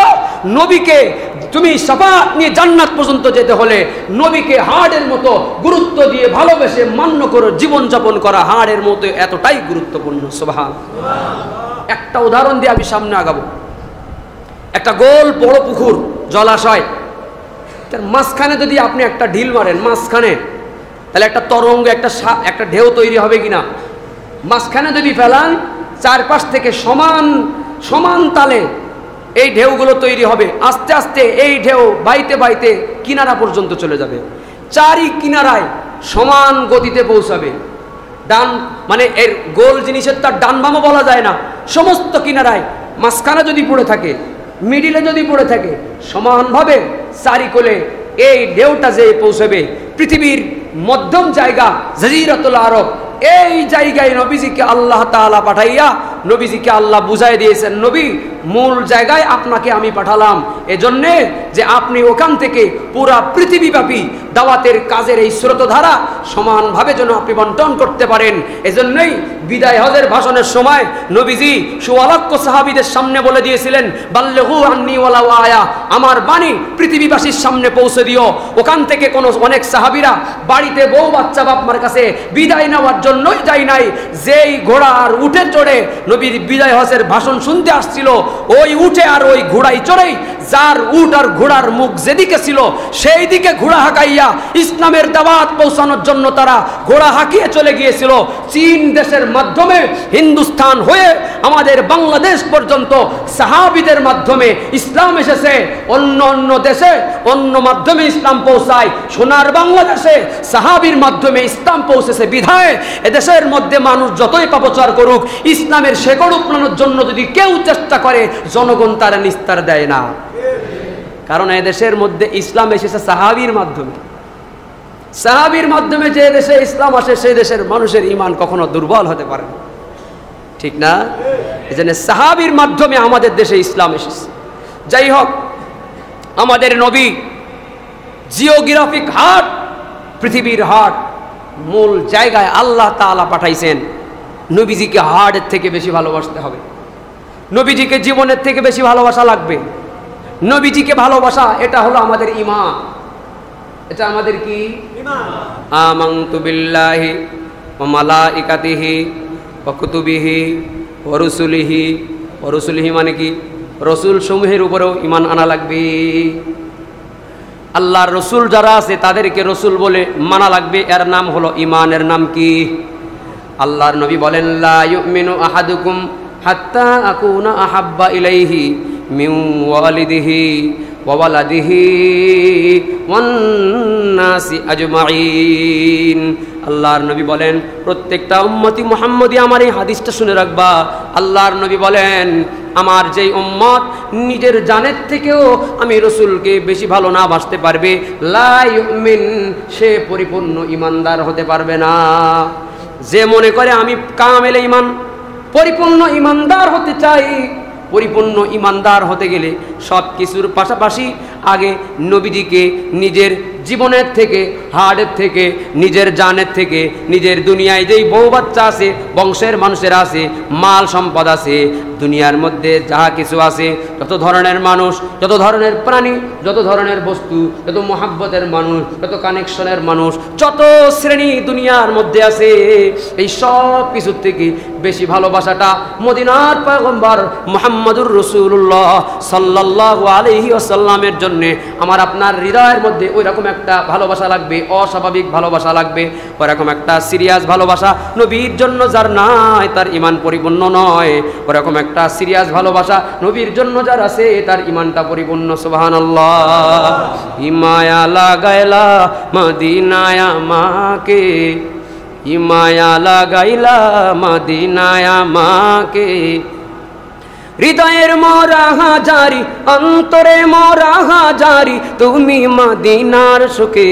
নবীকে তুমি শাফাআত নিয়ে জান্নাত পর্যন্ত যেতে হলে নবীকে হার্টের মতো গুরুত্ব দিয়ে ভালোবেসে মান্য করে জীবনযাপন করা হার্টের মতো এতটাই গুরুত্বপূর্ণ। সুবহানাল্লাহ। একটা উদাহরণ দিয়ে আমি সামনে আগাবো। একটা গোল বড় পুকুর, জলাশয়, তার মাঝখানে যদি আপনি একটা ঢিল মারেন মাঝখানে, তাহলে একটা তরঙ্গ, একটা ঢেউ তৈরি হবে কিনা? মাঝখানে যদি ফেলান, চারপাশ থেকে সমান সমান তালে এই ঢেউগুলো তৈরি হবে। আস্তে আস্তে এই ঢেউ বাইতে বাইতে কিনারা পর্যন্ত চলে যাবে, চারি কিনারায় সমান গতিতে পৌঁছাবে। ডান মানে এর গোল জিনিসের তার ডান বামও বলা যায় না, সমস্ত কিনারায় মাঝখানে যদি পড়ে থাকে, মিডিলে যদি পড়ে থাকে, সমানভাবে চারিকোলে এই ঢেউটা যে পৌঁছাবে পৃথিবীর মধ্যম জায়গা জাজিরাতুল আরব, এই জায়গায় নবীজিকে আল্লাহ তাআলা পাঠাইয়া নবীজিকে আল্লাহ বুঝাই দিয়েছেন, নবী মূল জায়গায় আপনাকে আমি পাঠালাম এজন্যে যে আপনি ওখান থেকে পুরা পৃথিবীব্যাপী দাওয়াতের কাজের এই স্রোতধারা সমানভাবে যেন আপনি বন্টন করতে পারেন। এজন্যই বিদায় হজের ভাষণের সময় নবীজি সুওয়ালাক্ষ সাহাবীদের সামনে বলে দিয়েছিলেন, বাল্লিগু আন্নী ওয়ালাউ আয়া, আমার বাণী পৃথিবীবাসীর সামনে পৌঁছে দিও। ওখান থেকে অনেক সাহাবীরা বাড়িতে বউ বাচ্চা বাপমার কাছে বিদায় নেওয়ার জন্যই যায় নাই, যেই ঘোড়া আর উঠে চড়ে নবীর বিদায় হজের ভাষণ শুনতে আসছিল, ওই উঠে আর ওই ঘোড়ায় চড়েই যার উট আর ঘোড়ার মুখ যেদিকে ছিল সেই দিকে ঘোড়া হাঁকাইয়া ইসলামের দাওয়াত পৌঁছানোর জন্য তারা ঘোড়া হাঁকিয়ে চলে গিয়েছিল। চীন দেশের মাধ্যমে হিন্দুস্তান হয়ে আমাদের বাংলাদেশ পর্যন্ত সাহাবীদের মাধ্যমে ইসলাম এসেছে। অন্য অন্য দেশে অন্য মাধ্যমে ইসলাম পৌঁছায়, সোনার বাংলাদেশে সাহাবীর মাধ্যমে ইসলাম পৌঁছেছে বিধায় এদেশের মধ্যে মানুষ যতই পাপচার করুক, ইসলামের শেকড় উপড়ানোর জন্য যদি কেউ চেষ্টা করে, জনগণ তারা নিস্তার দেয় না। কারণ এদেশের মধ্যে ইসলাম এসেছে সাহাবীর মাধ্যমে। সাহাবীর মাধ্যমে যে দেশে ইসলাম আসে সেই দেশের মানুষের ঈমান কখনো দুর্বল হতে পারে না, ঠিক না? এজন্য সাহাবীর মাধ্যমে আমাদের দেশে ইসলাম এসেছে। যাই হোক, আমাদের নবী জিওগ্রাফিক হার্ট, পৃথিবীর হার্ট, মূল জায়গায় আল্লাহ তাআলা পাঠাইছেন। নবীজিকে হার্টের থেকে বেশি ভালোবাসতে হবে, নবীজিকে জীবনের থেকে বেশি ভালোবাসা লাগবে। নবীজিকে ভালোবাসা, এটা হলো আমাদের ঈমান। এটা আমাদের কি ঈমান। আমানতু বিল্লাহি ওয়া মালাইকাতিহি ওয়া কুতুবিহি ওয়া রুসুলিহি। ওয়া রুসুলিহি মানে কি? রসুল সমূহের উপরেও ঈমান আনা লাগবে। আল্লাহর রসুল যারা আছে তাদেরকে রসুল বলে মানা লাগবে, এর নাম হলো ঈমানের নাম কি? আল্লাহর নবী বলেন, লা ইউমিনু আহাদুকুম হাত্তা আকুনা আহাব্বা ইলাইহি মিন ওয়ালিদিহি ওয়া ওয়ালাদিহি ওয়ান নাসি আজমাইন। আল্লাহর নবী বলেন, প্রত্যেকটা উম্মতি মুহাম্মদী আমার এই হাদিসটা শুনে রাখবা। আল্লাহর নবী বলেন, আমার যেই উম্মত নিজের জানের থেকেও আমি রসুলকে বেশি ভালো না বাসতে পারবে, লা ইউমিন, সে পরিপূর্ণ ইমানদার হতে পারবে না। যে মনে করে আমি কামেল ঈমান, পরিপূর্ণ ইমানদার হতে চাই, পরিপূর্ণ ইমানদার হতে গেলে সব কিছুর পাশাপাশি আগে নবীজিকে নিজের জীবনের থেকে, হার্টের থেকে, নিজের জানের থেকে, নিজের দুনিয়ায় যেই বউ বাচ্চা আছে, বংশের মানুষের আছে, মাল সম্পদ আছে, দুনিয়ার মধ্যে যাহা কিছু আছে, যত ধরনের মানুষ, যত ধরনের প্রাণী, যত ধরনের বস্তু, যত মোহাব্বতের মানুষ, যত কানেকশনের মানুষ, যত শ্রেণী দুনিয়ার মধ্যে আছে, এই সব কিছুর থেকে বেশি ভালোবাসাটা মদিনার পয়গম্বর মুহাম্মদুর রাসূলুল্লাহ সাল্লাল্লাহু আলাইহি ওয়াসাল্লামের জন্য আমার আপনার হৃদয়ের মধ্যে ওই রকম একটা ভালোবাসা লাগবে, অস্বাভাবিক ভালোবাসা লাগবে, ওরকম একটা সিরিয়াস ভালোবাসা। নবীর জন্য যার নাই তার ঈমান পরিপূর্ণ নয়। ওরকম একটা সিরিয়াস ভালোবাসা নবীর জন্য যার আছে তার ঈমানটা পরিপূর্ণ। সুবহানাল্লাহ। ইমায়া লাগাইলা মদিনায় আমাকে, ইমায়া লাগাইলা মদিনায় আমাকে, হৃদয়ের মোরা হাজারি, অন্তরে মোরা হাজারি, তুমি মদিনার সুখে,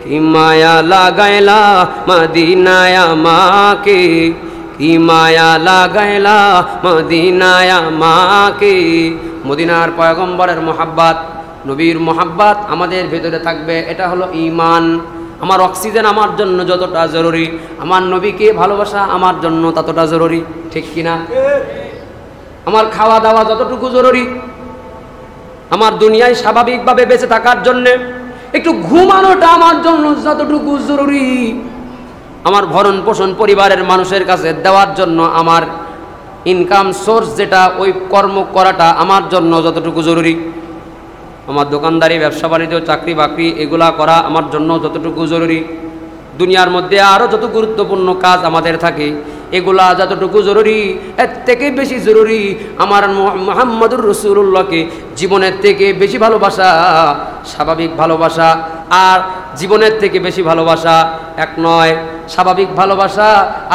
কি মায়া লাগাইলা মদিনায় আমাকে, কি মায়া লাগাইলা মদিনায় আমাকে। মদিনার পয়গম্বরের মোহাব্বত, নবীর মোহাব্বত আমাদের ভেতরে থাকবে, এটা হলো ঈমান। আমার অক্সিজেন আমার জন্য যতটা জরুরি, আমার নবীকে ভালোবাসা আমার জন্য ততটা জরুরি, ঠিক কিনা? আমার খাওয়া দাওয়া যতটুকু জরুরি, আমার দুনিয়ায় স্বাভাবিকভাবে বেঁচে থাকার জন্যে একটু ঘুমানোটা আমার জন্য যতটুকু জরুরি, আমার ভরণ পোষণ পরিবারের মানুষের কাছে দেওয়ার জন্য আমার ইনকাম সোর্স যেটা, ওই কর্ম করাটা আমার জন্য যতটুকু জরুরি, আমার দোকানদারি, ব্যবসা বাণিজ্য, চাকরি বাকরি এগুলা করা আমার জন্য যতটুকু জরুরি, দুনিয়ার মধ্যে আরও যত গুরুত্বপূর্ণ কাজ আমাদের থাকে এগুলা যতটুকু জরুরি, এর থেকে বেশি জরুরি আমার মুহাম্মদুর রাসূলুল্লাহকে জীবনের থেকে বেশি ভালোবাসা। স্বাভাবিক ভালোবাসা আর জীবনের থেকে বেশি ভালোবাসা এক নয়। স্বাভাবিক ভালোবাসা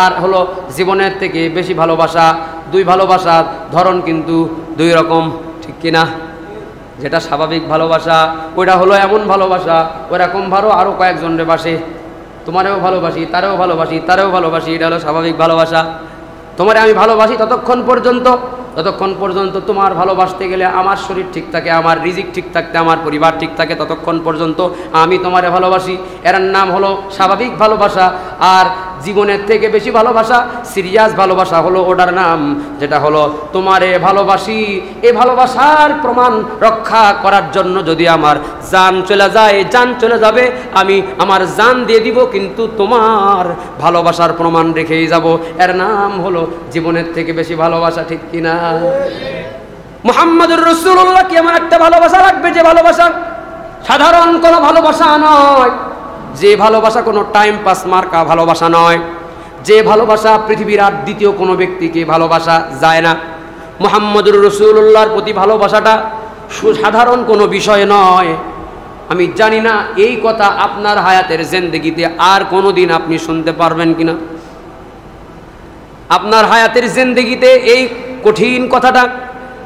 আর হলো জীবনের থেকে বেশি ভালোবাসা, দুই ভালোবাসার ধরন কিন্তু দুই রকম, ঠিক কিনা? যেটা স্বাভাবিক ভালোবাসা ওইটা হলো এমন ভালোবাসা, ওরকম ভালো আরও কয়েকজনরে বাসে, তোমারেও ভালোবাসি, তারেও ভালোবাসি, তারেও ভালোবাসি, এটা হলো স্বাভাবিক ভালোবাসা। তোমারে আমি ভালোবাসি ততক্ষণ পর্যন্ত তোমার ভালোবাসতে গেলে আমার শরীর ঠিক থাকে, আমার রিজিক ঠিক থাকতে, আমার পরিবার ঠিক থাকে, ততক্ষণ পর্যন্ত আমি তোমারে ভালোবাসি। এর নাম হলো স্বাভাবিক ভালোবাসা। আর জীবনের থেকে বেশি ভালোবাসা, সিরিয়াস ভালোবাসা হলো ওটার নাম, যেটা হলো তোমারে ভালোবাসি। এই ভালোবাসার প্রমাণ রক্ষা করার জন্য যদি আমার জান চলে যায়, জান চলে যাবে, আমি আমার জান দিয়ে দিব, কিন্তু তোমার ভালোবাসার প্রমাণ রেখেই যাব। এর নাম হলো জীবনের থেকে বেশি ভালোবাসা, ঠিক কিনা? মুহাম্মদুর রাসূলুল্লাহ কি আমার একটা ভালোবাসা লাগবে, যে ভালোবাসা সাধারণ কোনো ভালোবাসা নয়, যে ভালোবাসা কোনো টাইম পাস মার্কা ভালোবাসা নয়, যে ভালোবাসা পৃথিবীর আর দ্বিতীয় কোনো ব্যক্তিকে ভালোবাসা যায় না। মুহাম্মদুর রাসূলুল্লাহর প্রতি ভালোবাসাটা সাধারণ কোনো বিষয় নয়। আমি জানি না এই কথা আপনার হায়াতের জিন্দেগিতে আর কোনো দিন আপনি শুনতে পারবেন কিনা। আপনার হায়াতের জিন্দেগিতে এই কঠিন কথাটা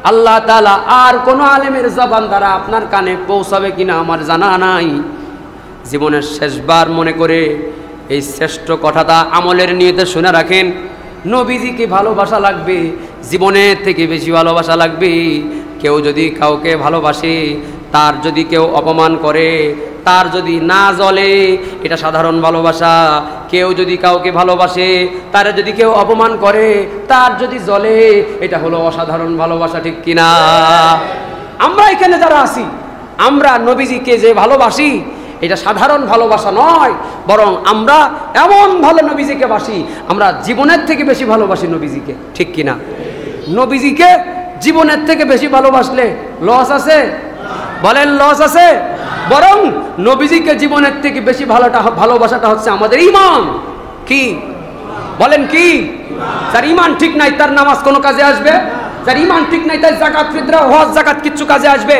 আল্লাহ তাআলা আর কোনো আলেমের জবান দ্বারা আপনার কানে পৌঁছাবে কিনা আমার জানা নাই। জীবনের শেষবার মনে করে এই শ্রেষ্ঠ কথাটা আমলের নিয়তে শুনে রাখেন। নবীজিকে ভালোবাসা লাগবে, জীবনের থেকে বেশি ভালোবাসা লাগবে। কেউ যদি কাউকে ভালোবাসে, তার যদি কেউ অপমান করে, তার যদি না জ্বলে, এটা সাধারণ ভালোবাসা। কেউ যদি কাউকে ভালোবাসে, তার যদি কেউ অপমান করে, তার যদি জ্বলে, এটা হলো অসাধারণ ভালোবাসা, ঠিক কিনা? আমরা এখানে যারা আছি, আমরা নবীজিকে যে ভালোবাসি, এটা সাধারণ ভালোবাসা নয়, বরং আমরা এমন ভালো নবীজিকে বাসি, আমরা জীবনের থেকে বেশি ভালোবাসি নবীজিকে, ঠিক কিনা? নবীজিকে জীবনের থেকে বেশি ভালোবাসলে লস আছে? বলেন লস আছে? বরং নবীজিকে জীবনের থেকে বেশি ভালোবাসাটা হচ্ছে আমাদের ঈমান। কি বলেন? কি? যার ঈমান ঠিক নাই তার নামাজ কোনো কাজে আসবে? যার ঈমান ঠিক নাই তার যাকাত, ফিতরা, হজ, যাকাত কিচ্ছু কাজে আসবে?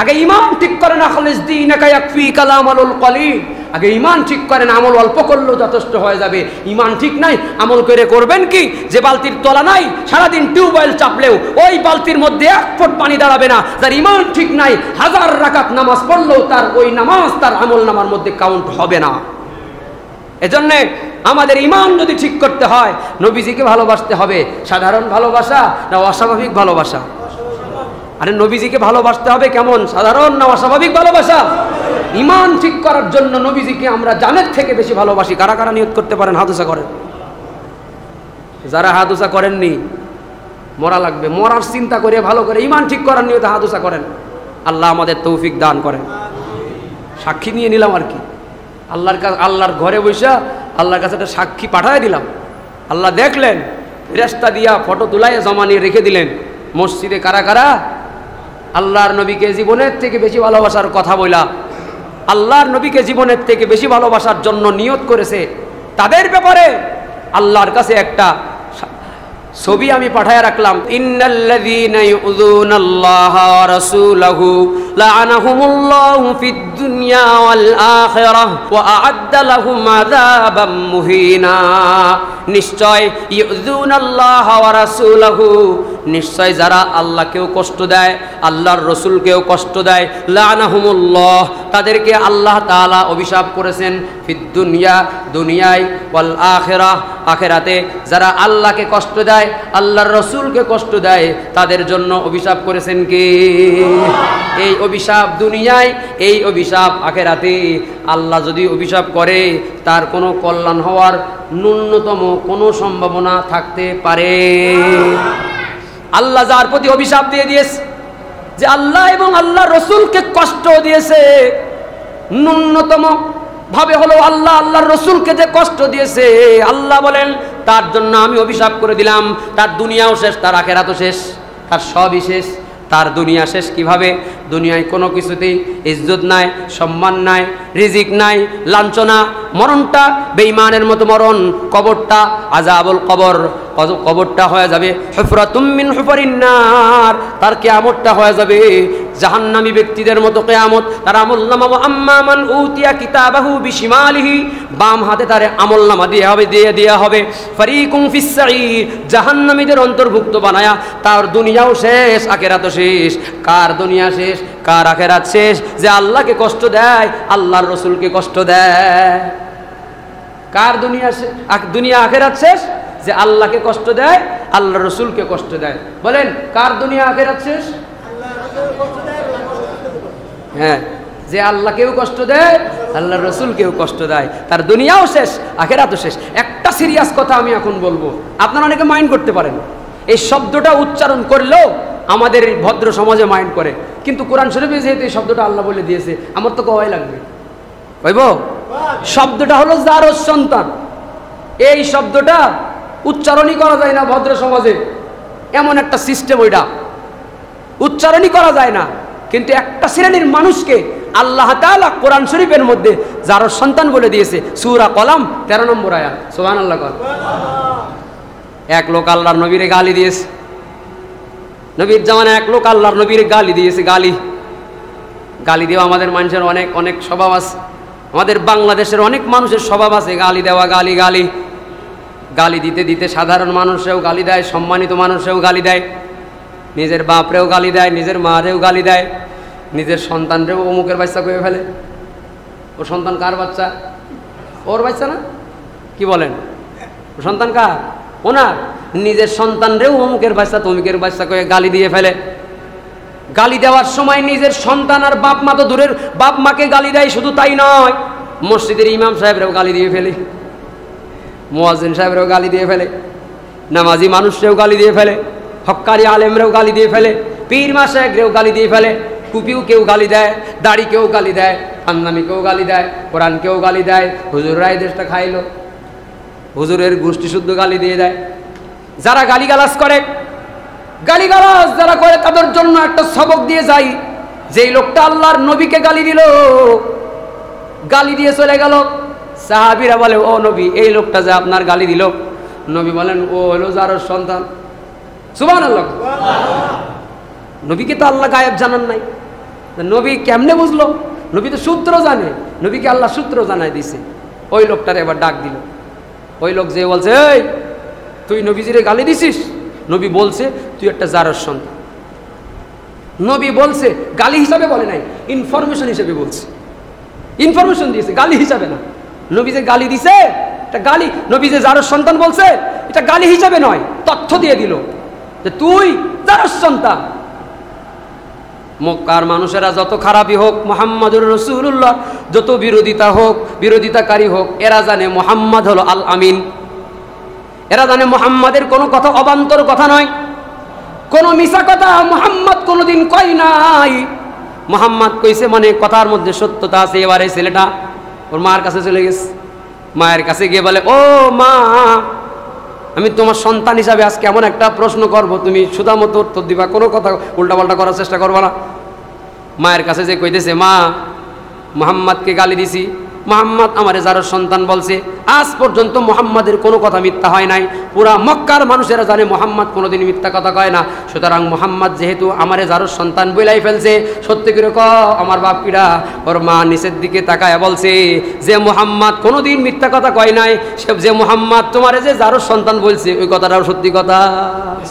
আগে ঈমান ঠিক করেন, আখলিস দীনাকা ইয়াকফিকা আমালুল কলিল। আগে ঈমান ঠিক করেন, আমল অল্প করলেও যথেষ্ট হয়ে যাবে। ঈমান ঠিক নাই, আমল করে করবেন কি? যে বালতির তলা নাই, সারাদিন টিউবওয়েল চাপলেও ওই বালতির মধ্যে এক ফোঁট পানি দাঁড়াবে না। যার ঈমান ঠিক নাই, হাজার রাকাত নামাজ পড়লেও তার ওই নামাজ তার আমল নামার মধ্যে কাউন্ট হবে না। এজন্য আমাদের ঈমান যদি ঠিক করতে হয়, নবীজিকে ভালোবাসতে হবে। সাধারণ ভালোবাসা না অস্বাভাবিক ভালোবাসা? আরে নবীজিকে ভালোবাসতে হবে কেমন, সাধারণ না অস্বাভাবিক ভালোবাসা? ঈমান ঠিক করার জন্য নবীজিকে আমরা জানের থেকে বেশি ভালোবাসি। কারা কারা নিয়ত করতে পারেন? হাত উঁচা করেন। যারা হাত উঁচা করেননি, মরা লাগবে, মরার চিন্তা করে ভালো করে ঈমান ঠিক করার নিয়তে হাত উঁচা করেন। আল্লাহ আমাদের তৌফিক দান করেন। সাক্ষী নিয়ে নিলাম আর কি, আল্লাহর ঘরে বসে আল্লাহর কাছে একটা সাক্ষী পাঠায় দিলাম। আল্লাহ দেখলেন, ফেরেশতা দিয়া ফটো তুলাই জমা নিয়ে রেখে দিলেন। মসজিদে কারা কারা আল্লাহর নবীকে জীবনের থেকে বেশি ভালোবাসার কথা বলা, আল্লাহর নবীকে জীবনের থেকে বেশি ভালোবাসার জন্য নিয়ত করেছে, তাদের ব্যাপারে আল্লাহর কাছে একটা ছবি আমি পাঠায় রাখলাম। ইন্নাল্লাযীনা ইউযুনাল্লাহা ওয়া রাসূলাহু লাআনাহুমুল্লাহু ফিদ দুনিয়া ওয়াল আখিরাহ ওয়া আ'আদ্দা লাহুম আযাবাম মুহিনা। নিশ্চয় ইউযুনাল্লাহা ওয়া রাসূলাহু, নিশ্চয় যারা আল্লাহকেও কষ্ট দেয়, আল্লাহর রসুলকেও কষ্ট দেয়, লাআনাহুমুল্লাহ, তাদেরকে আল্লাহ তাআলা অভিশাপ করেছেন। ফিদ দুনিয়া, দুনিয়ায়, ওয়াল আখিরাহ, আখিরাতে। যারা আল্লাহকে কষ্ট দেয়, আল্লাহর রসুলকে কষ্ট দেয়, তাদের জন্য অভিশাপ করেছেন কে? এই অভিশাপ দুনিয়ায়, এই অভিশাপ আখিরাতে। আল্লাহ যদি অভিশাপ করে, তার কোনো কল্যাণ হওয়ার ন্যূনতম কোনো সম্ভাবনা থাকতে পারে? আল্লাহ যার প্রতি অভিশাপ দিয়ে দিয়েছে, যে আল্লাহ এবং আল্লাহর রসুলকে কষ্ট দিয়েছে, ন্যূনতম ভাবে হলো আল্লাহ আল্লাহর রসুলকে যে কষ্ট দিয়েছে, আল্লাহ বলেন তার জন্য আমি অভিশাপ করে দিলাম, তার দুনিয়াও শেষ, তার আখিরাতও শেষ, তার সবই শেষ। তার দুনিয়া শেষ কিভাবে? দুনিয়ায় কোনো কিছুতেই ইজ্জত নাই, সম্মান নাই, রিজিক নাই, লাঞ্ছনা। মরণটা বেঈমানের মতো মরণ, কবরটা আযাবুল কবর, কবরটা হয়ে যাবে হুফরাতুম মিন হুফারিন নার, তার কিয়ামতটা হয়ে যাবে জাহান্নামী ব্যক্তিদের মতো কিয়ামত। তার আমলনামা ওয়া আম্মা মান উতিয়া কিতাবাহু বিশিমালিহি, বাম হাতে তার আমলনামা দিয়ে হবে ফারিকুম ফিস সাঈর, জাহান্নামীদের অন্তর্ভুক্ত বানায়া। তার দুনিয়াও শেষ, আখিরাতও শেষ। কার দুনিয়া শেষ, কার আখিরাত শেষ? যে আল্লাহকে কষ্ট দেয়, আল্লাহর রাসূলকে কষ্ট দেয়। কার দুনিয়া শেষ, দুনিয়া আখিরাত শেষ? যে আল্লাহকে কষ্ট দেয়, আল্লাহর রাসূলকে কষ্ট দেয়। বলেন কার দুনিয়া আখিরাত শেষ? হ্যাঁ, যে আল্লাহকেও কষ্ট দেয়, আল্লাহর রাসূলকেও কষ্ট দেয়, তার দুনিয়াও শেষ, আখিরাতও শেষ। একটা সিরিয়াস কথা আমি এখন বলবো, আপনারা অনেকে মাইন্ড করতে পারেন, এই শব্দটা উচ্চারণ করলেও আমাদের ভদ্র সমাজে মাইন্ড করে, কিন্তু কোরআন শরীফে যেহেতু এই শব্দটা আল্লাহ বলে দিয়েছে, আমার তো কওয়াই লাগবে। কইব? শব্দটা হলো জারজ সন্তান। এই শব্দটা উচ্চারণই করা যায় না ভদ্র সমাজে, এমন একটা সিস্টেম, ওইটা উচ্চারণই করা যায় না। কিন্তু একটা শ্রেণীর মানুষকে আল্লাহ তাআলা কোরআন শরীফের মধ্যে জারজ সন্তান বলে দিয়েছে। সূরা কলম 13 নম্বর আয়াত। সুবহানাল্লাহ। এক লোক আল্লাহর নবীরে গালি দিয়েছে, নবীর জামানায় এক লোক আল্লাহর নবীরে গালি দিয়েছে। গালি দেওয়া আমাদের মানুষের অনেক স্বভাব আছে, আমাদের বাংলাদেশের অনেক মানুষের স্বভাব আছে গালি দেওয়া। গালি দিতে দিতে সাধারণ মানুষেও গালি দেয়, সম্মানিত মানুষেও গালি দেয়, নিজের বাপরেও গালি দেয়, নিজের মারেও গালি দেয়, নিজের সন্তানরেও অমুকের বাচ্চা করে ফেলে। ও সন্তান কার বাচ্চা? ওর বাচ্চা না? কি বলেন? ও সন্তান কার? ওনার। নিজের সন্তানরেও অমুকের বাচ্চা, তমুকের বাচ্চা করে গালি দিয়ে ফেলে। গালি দেওয়ার সময় নিজের সন্তান আর বাপ মা তো দূরের, বাপ মাকে গালি দেয়। শুধু তাই নয়, মসজিদের ইমাম সাহেবরেও গালি দিয়ে ফেলে, মুয়াজ্জিন সাহেবরেও গালি দিয়ে ফেলে, নামাজি মানুষরেও গালি দিয়ে ফেলে, হক্কারি আলেমরেও গালি দিয়ে ফেলে, পীর মাশায়েখরেও গালি দিয়ে ফেলে, টুপিও কেউ গালি দেয়, দাড়িকেও গালি দেয়, পাঞ্জাবিকেও গালি দেয়, কোরআনকেও গালি দেয়। হুজুররা এই দেশটা খাইলো, হুজুরের গোষ্ঠী শুদ্ধ গালি দিয়ে দেয়। যারা গালিগালাজ করে, গালিগালাজ যারা করে, তাদের জন্য একটা সবক দিয়ে যাই। যেই লোকটা আল্লাহর নবীকে গালি দিল, গালি দিয়ে চলে গেল, সাহাবীরা বলে, ও নবী, এই লোকটা যে আপনার গালি দিল, নবী বলেন, ও হলো জারজ সন্তান। সুবহানাল্লাহ। নবীকে তো আল্লাহ গায়েব জানান নাই, নবী কেমনে বুঝলো? নবী তো সূত্র জানে, নবীকে আল্লাহ সূত্র জানাই দিছে। ওই লোকটারে এবার ডাক দিল। ওই লোক যে বলছে, এই তুই নবীজিরে গালি দিছিস? নবী বলছে তুই একটা জারজ সন্তান। নবী বলছে, গালি হিসাবে বলে নাই, ইনফরমেশন হিসেবে বলছে, ইনফরমেশন দিয়েছে, গালি হিসাবে না। নবী যে গালি দিছে, এটা গালি, নবী যে জারজ সন্তান বলছে, এটা গালি হিসাবে নয়, তথ্য দিয়ে দিল যে তুই জারজ সন্তান। মক্কার মানুষেরা যত খারাপই হোক, মুহাম্মাদুর রাসূলুল্লাহ যত বিরোধিতা হোক, বিরোধিতাকারী হোক, এরা জানে মুহাম্মদ হলো আল আমিন। এরা জানে মুহাম্মাদের কোনো কথা অবান্তর কথা নয়, কোনো মিছা কথা মুহাম্মদ কোনোদিন কয় নাই। মুহাম্মদ কইছে মানে কথার মধ্যে সত্যতা আছে। এবারে ছেলেটা ওর মার কাছে চলে গেছে, মায়ের কাছে গিয়ে বলে, ও মা, আমি তোমার সন্তান হিসাবে আজকে এমন একটা প্রশ্ন করব, তুমি সুদা মতো উত্তর দিবা, কোনো কথা উল্টাপাল্টা করার চেষ্টা করবা না। মায়ের কাছে যে কইতেছে, মা, মুহাম্মদকে গালি দিছি, মুহাম্মদ আমারে জারজ সন্তান বলছে, আজ পর্যন্ত মুহাম্মাদের কোনো কথা মিথ্যা হয় নাই। পুরা মক্কার মানুষেরা জানে মুহাম্মদ কোনোদিন মিথ্যা কথা কয় না। সুতরাং মুহাম্মদ যেহেতু আমারে জারজ সন্তান বইলাই ফেলছে, সত্যি করে ক আমার বাপ কিরা? ওর মা নিচের দিকে তাকায় বলছে, যে মুহাম্মদ কোনোদিন মিথ্যা কথা কয় নাই, সে যে মুহাম্মদ তোমারে যে জারজ সন্তান বলছে, ওই কথাটাও সত্যি কথা।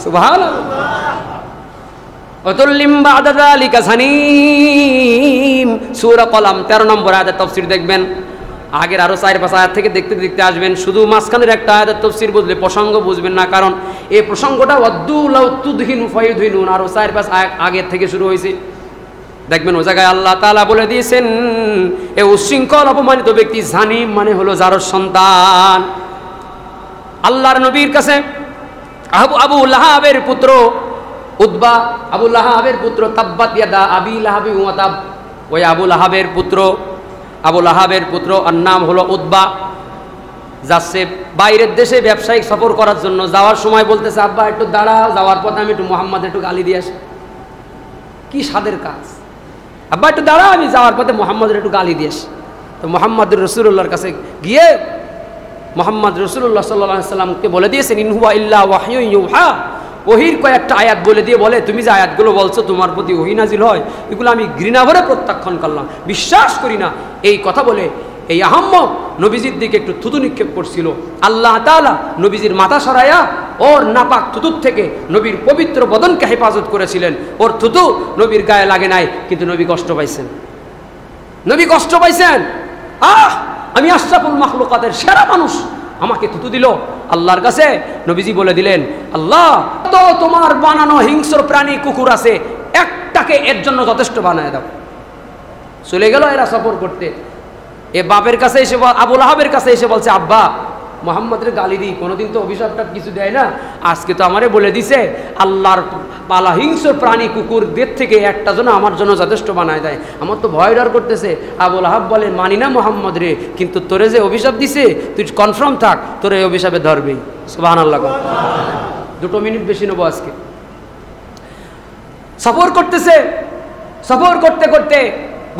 সুবহানাল্লাহ। অতুল্লিম বাদা যালিকা সানিম, সূরা কলম 13 নম্বর আয়াতের তাফসীর দেখবেন। আগের আরো 4-5 আয়াত থেকে দেখতে দেখতে আসবেন। শুধু মাঝখানের একটা আয়াতের তাফসীর বুঝলে প্রসঙ্গ বুঝবেন না, কারণ এই প্রসঙ্গটা ওয়াদ্দু লাউ তুদহিনু ফায়ুদহিনুন, আরো 4-5 আয়াত আগের থেকে শুরু হয়েছে। দেখবেন ওই জায়গায় আল্লাহ তাআলা বলে দিয়েছেন, এ উশৃঙ্খল অপমানিত ব্যক্তি জানিম মানে হলো জারজ সন্তান। আল্লাহর নবীর কাছে আবু লাহাবের পুত্র উতবা, আবু লাহাবের পুত্র, তাব্বাত ইয়াদা আবি লাহাবি ওয়া তাব, ওই আবু লাহাবের পুত্র, আবু লাহাবের পুত্র, আর নাম হলো উতবা। যাচ্ছে বাইরের দেশে ব্যবসায়িক সফর করার জন্য, যাওয়ার সময় বলতেছে আব্বা একটু দাঁড়াও, যাওয়ার পথে আমি একটু মোহাম্মদ একটু গালি দিয়ে আসি। কি স্বাদের কাজ, আব্বা একটু দাঁড়াও, আমি যাওয়ার পথে মোহাম্মদের একটু গালি দিয়ে আসি। তো মোহাম্মদ রসুল্লাহর কাছে গিয়ে মোহাম্মদ রসুল্লাহ সাল্লাল্লাহু আলাইহি সাল্লামকে বলে দিয়েছেন ইন হুয়া ইল্লা ওয়াহয়ুন ইউহা, ওহির কয়েকটা আয়াত বলে দিয়ে বলে তুমি যে আয়াতগুলো বলছো তোমার প্রতি ওহী নাজিল হয়, এগুলো আমি ঘৃণা ভরে প্রত্যাখ্যান করলাম, বিশ্বাস করি না। এই কথা বলে এই আহম্মক নবীজির দিকে একটু থুতু নিক্ষেপ করছিল। আল্লাহ তাআলা নবীজির মাথা সরাইয়া ওর নাপাক থুতুর থেকে নবীর পবিত্র বদনকে হেফাজত করেছিলেন। ওর থুতু নবীর গায়ে লাগে নাই, কিন্তু নবী কষ্ট পাইছেন, নবী কষ্ট পাইছেন। আমি আশরাফুল মাখলুকাতের সেরা মানুষ, আমাকে থুতু দিল। আল্লাহর কাছে নবীজি বলে দিলেন আল্লাহ তো তোমার বানানো হিংস্র প্রাণী কুকুর আছে, একটাকে এর জন্য যথেষ্ট বানায় দাও। চলে গেল এরা সফর করতে। এ বাপের কাছে এসে আবু লাহাবের কাছে এসে বলছে আব্বা মোহাম্মদের গালি দিই, কোনোদিন তো অভিশাপটা কিছু দেয় না, আজকে তো আমারে বলে দিছে আল্লাহর পালা হিংস্র প্রাণী কুকুরদের থেকে একটা জন্য আমার জন্য যথেষ্ট বানায় দেয়, আমার তো ভয় ডর করতেছে। আবু লাহাব বলে মানি না মোহাম্মদ রে, কিন্তু তোরে যে অভিশাপ দিছে তুই কনফার্ম থাক, তোর এই অভিশাপে ধরবেই। সুবহানাল্লাহ। 2 মিনিট বেশি নেবো আজকে। সফর করতেছে, সফর করতে করতে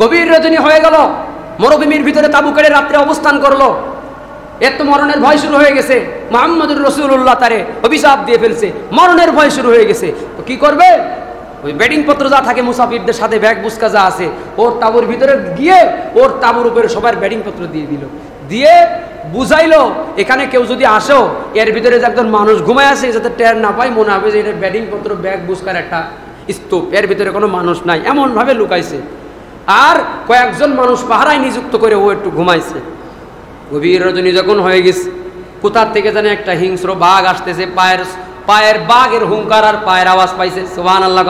গভীর রজনী হয়ে গেল, মরুভূমির ভিতরে তাবু কেটে রাত্রে অবস্থান করলো। এর তো মরণের ভয় শুরু হয়ে গেছে, মুহাম্মদুর রাসূলুল্লাহ তারে অভিশাপ দিয়ে ফেলছে, মরণের ভয় শুরু হয়ে গেছে। তো কি করবে? ওই বেডিং পত্র যা থাকে মুসাফিরদের সাথে, ব্যাগ বুসকা যা আছে, ওর তাবুর ভিতরে গিয়ে ওর তাবুর উপরে সবার বেডিং পত্র দিয়ে দিল, দিয়ে বুঝাইলো এখানে কেউ যদি আসো এর ভিতরে যে একজন মানুষ ঘুমায় আছে যাতে টের না পায়, মনে হবে যে এটা বেডিং পত্র ব্যাগ বুসকার একটা স্তূপ, এর ভিতরে কোনো মানুষ নাই, এমন ভাবে লুকাইছে। আর কয়েকজন মানুষ পাহারায় নিযুক্ত করে ও একটু ঘুমাইছে। গভীর রজনী যখন হয়ে গেছে, কোথার থেকে জানে একটা হিংস্র বাঘ আসতেছে, পায়ের বাঘের হুঙ্কার আর পায়ের আওয়াজ পাইছে। সুবহানাল্লাহ।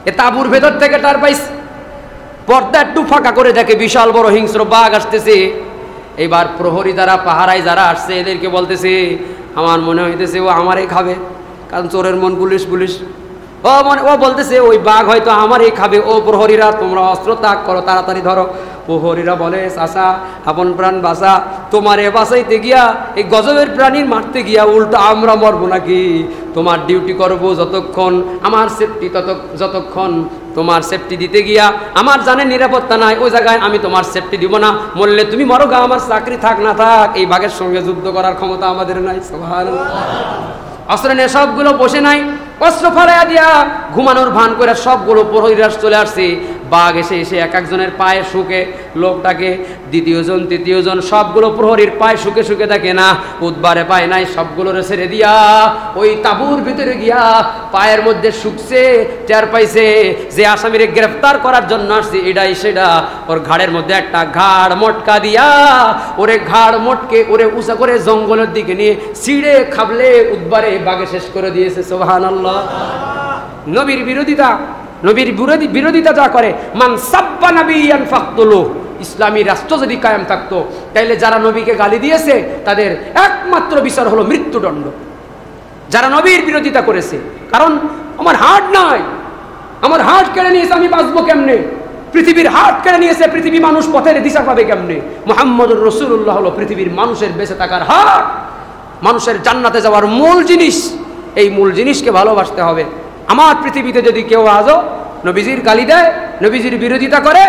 এ তাবুর ভেতর থেকে টার পাইছে, পর্দা একটু ফাঁকা করে দেখে বিশাল বড় হিংস্র বাঘ আসতেছে। এইবার প্রহরী যারা পাহারায় যারা আসছে এদেরকে বলতেছে আমার মনে হইতেছে ও আমারই খাবে, কারণ চোরের মন পুলিশ পুলিশ, ও বলতেছে ওই বাঘ হয়তো আমারই খাবে। ও প্রহরীরা তোমরা অস্ত্র ত্যাগ করো, তাড়াতাড়ি ধরো। প্রহরীরা বলে চাচা আপন প্রাণ বাঁচা, তোমারে বাঁচাইতে গিয়া এই গজবের প্রাণীর মারতে গিয়া উল্টো আমরা মরবো নাকি? তোমার ডিউটি করবো যতক্ষণ, আমার সেফটি যতক্ষণ, তোমার সেফটি দিতে গিয়া আমার জানের নিরাপত্তা নাই, ওই জায়গায় আমি তোমার সেফটি দিব না, মরলে তুমি মরো গা, আমার চাকরি থাক না থাক, এই বাঘের সঙ্গে যুদ্ধ করার ক্ষমতা আমাদের নাই। সুবহানাল্লাহ। অস্ত্র নিয়ে সবগুলো বসে নাই, অস্ত্র ফালাইয়া দিয়া ঘুমানোর ভান করে সবগুলো প্রহরীরা চলে আসছে। বাঘ এসে এসে এক একজনের পায়ে শুকে লোকটাকে, দ্বিতীয়জন তৃতীয়জন সবগুলো প্রহরীর পায়ে শুকে শুকে দেখে না উদ্বারে পায় নাই, সবগুলো ছেড়ে দিয়া ওই তাবুর ভিতরে গিয়া পায়ের মধ্যে শুকছে, টের পাইছে যে আসামিরে গ্রেফতার করার জন্য আসছে এটাই সেটা। ওর ঘাড়ের মধ্যে একটা ঘাড় মটকা দিয়া ওরে ঘাড় মটকে ওরে উঁচা করে জঙ্গলের দিকে নিয়ে ছিঁড়ে খাবলে উদ্বারে বাঘে শেষ করে দিয়েছে। সুবহানাল্লাহ। নবীর বিরোধিতা, নবীর বিরোধিতা যা করে, মান সাব্বা নাবিয়ান ফাকতুলু, ইসলামী রাষ্ট্র যদি কায়েম থাকতো তাইলে যারা নবীকে গালি দিয়েছে তাদের একমাত্র বিচার হলো মৃত্যুদণ্ড। যারা নবীর বিরোধিতা করেছে, কারণ আমার হার্ট নাই, আমার হার্ট কেড়ে নিয়েছে, আমি বাঁচবো কেমনে? পৃথিবীর হার্ট কেড়ে নিয়েছে, পৃথিবী মানুষ পথের দিশা পাবে কেমনে? মুহাম্মদুর রাসূলুল্লাহ হলো পৃথিবীর মানুষের বেঁচে থাকার হার্ট, মানুষের জান্নাতে যাওয়ার মূল জিনিস। এই মূল জিনিসকে ভালোবাসতে হবে। আমার পৃথিবীতে যদি কেউ আজও নবীজির গালি দেয়, নবীজির বিরোধিতা করে,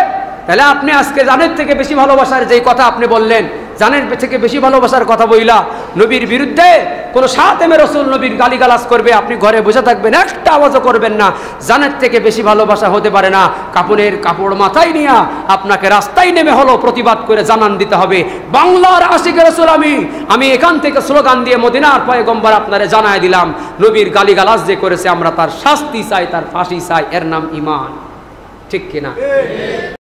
তাহলে আপনি আজকে জানের থেকে বেশি ভালোবাসার যেই কথা আপনি বললেন, জানের থেকে বেশি ভালোবাসার কথা বইলা নবীর বিরুদ্ধে কোনো সাতেমে রসুল নবীর গালিগালাজ করবে, আপনি ঘরে বসে থাকবেন, একটা আওয়াজও করবেন না। জানের থেকে বেশি ভালোবাসা হতে পারে না। কাপড়ের কাপড় মাথায় নিয়ে আপনাকে রাস্তায় নেমে হলো প্রতিবাদ করে জানান দিতে হবে, বাংলার আশিকে রসুল আমি এখান থেকে স্লোগান দিয়ে মদিনার পয়গম্বর আপনারে জানায় দিলাম, নবীর গালিগালাজ যে করেছে আমরা তার শাস্তি চাই, তার ফাঁসি চাই, এর নাম ঈমান। ঠিক কিনা?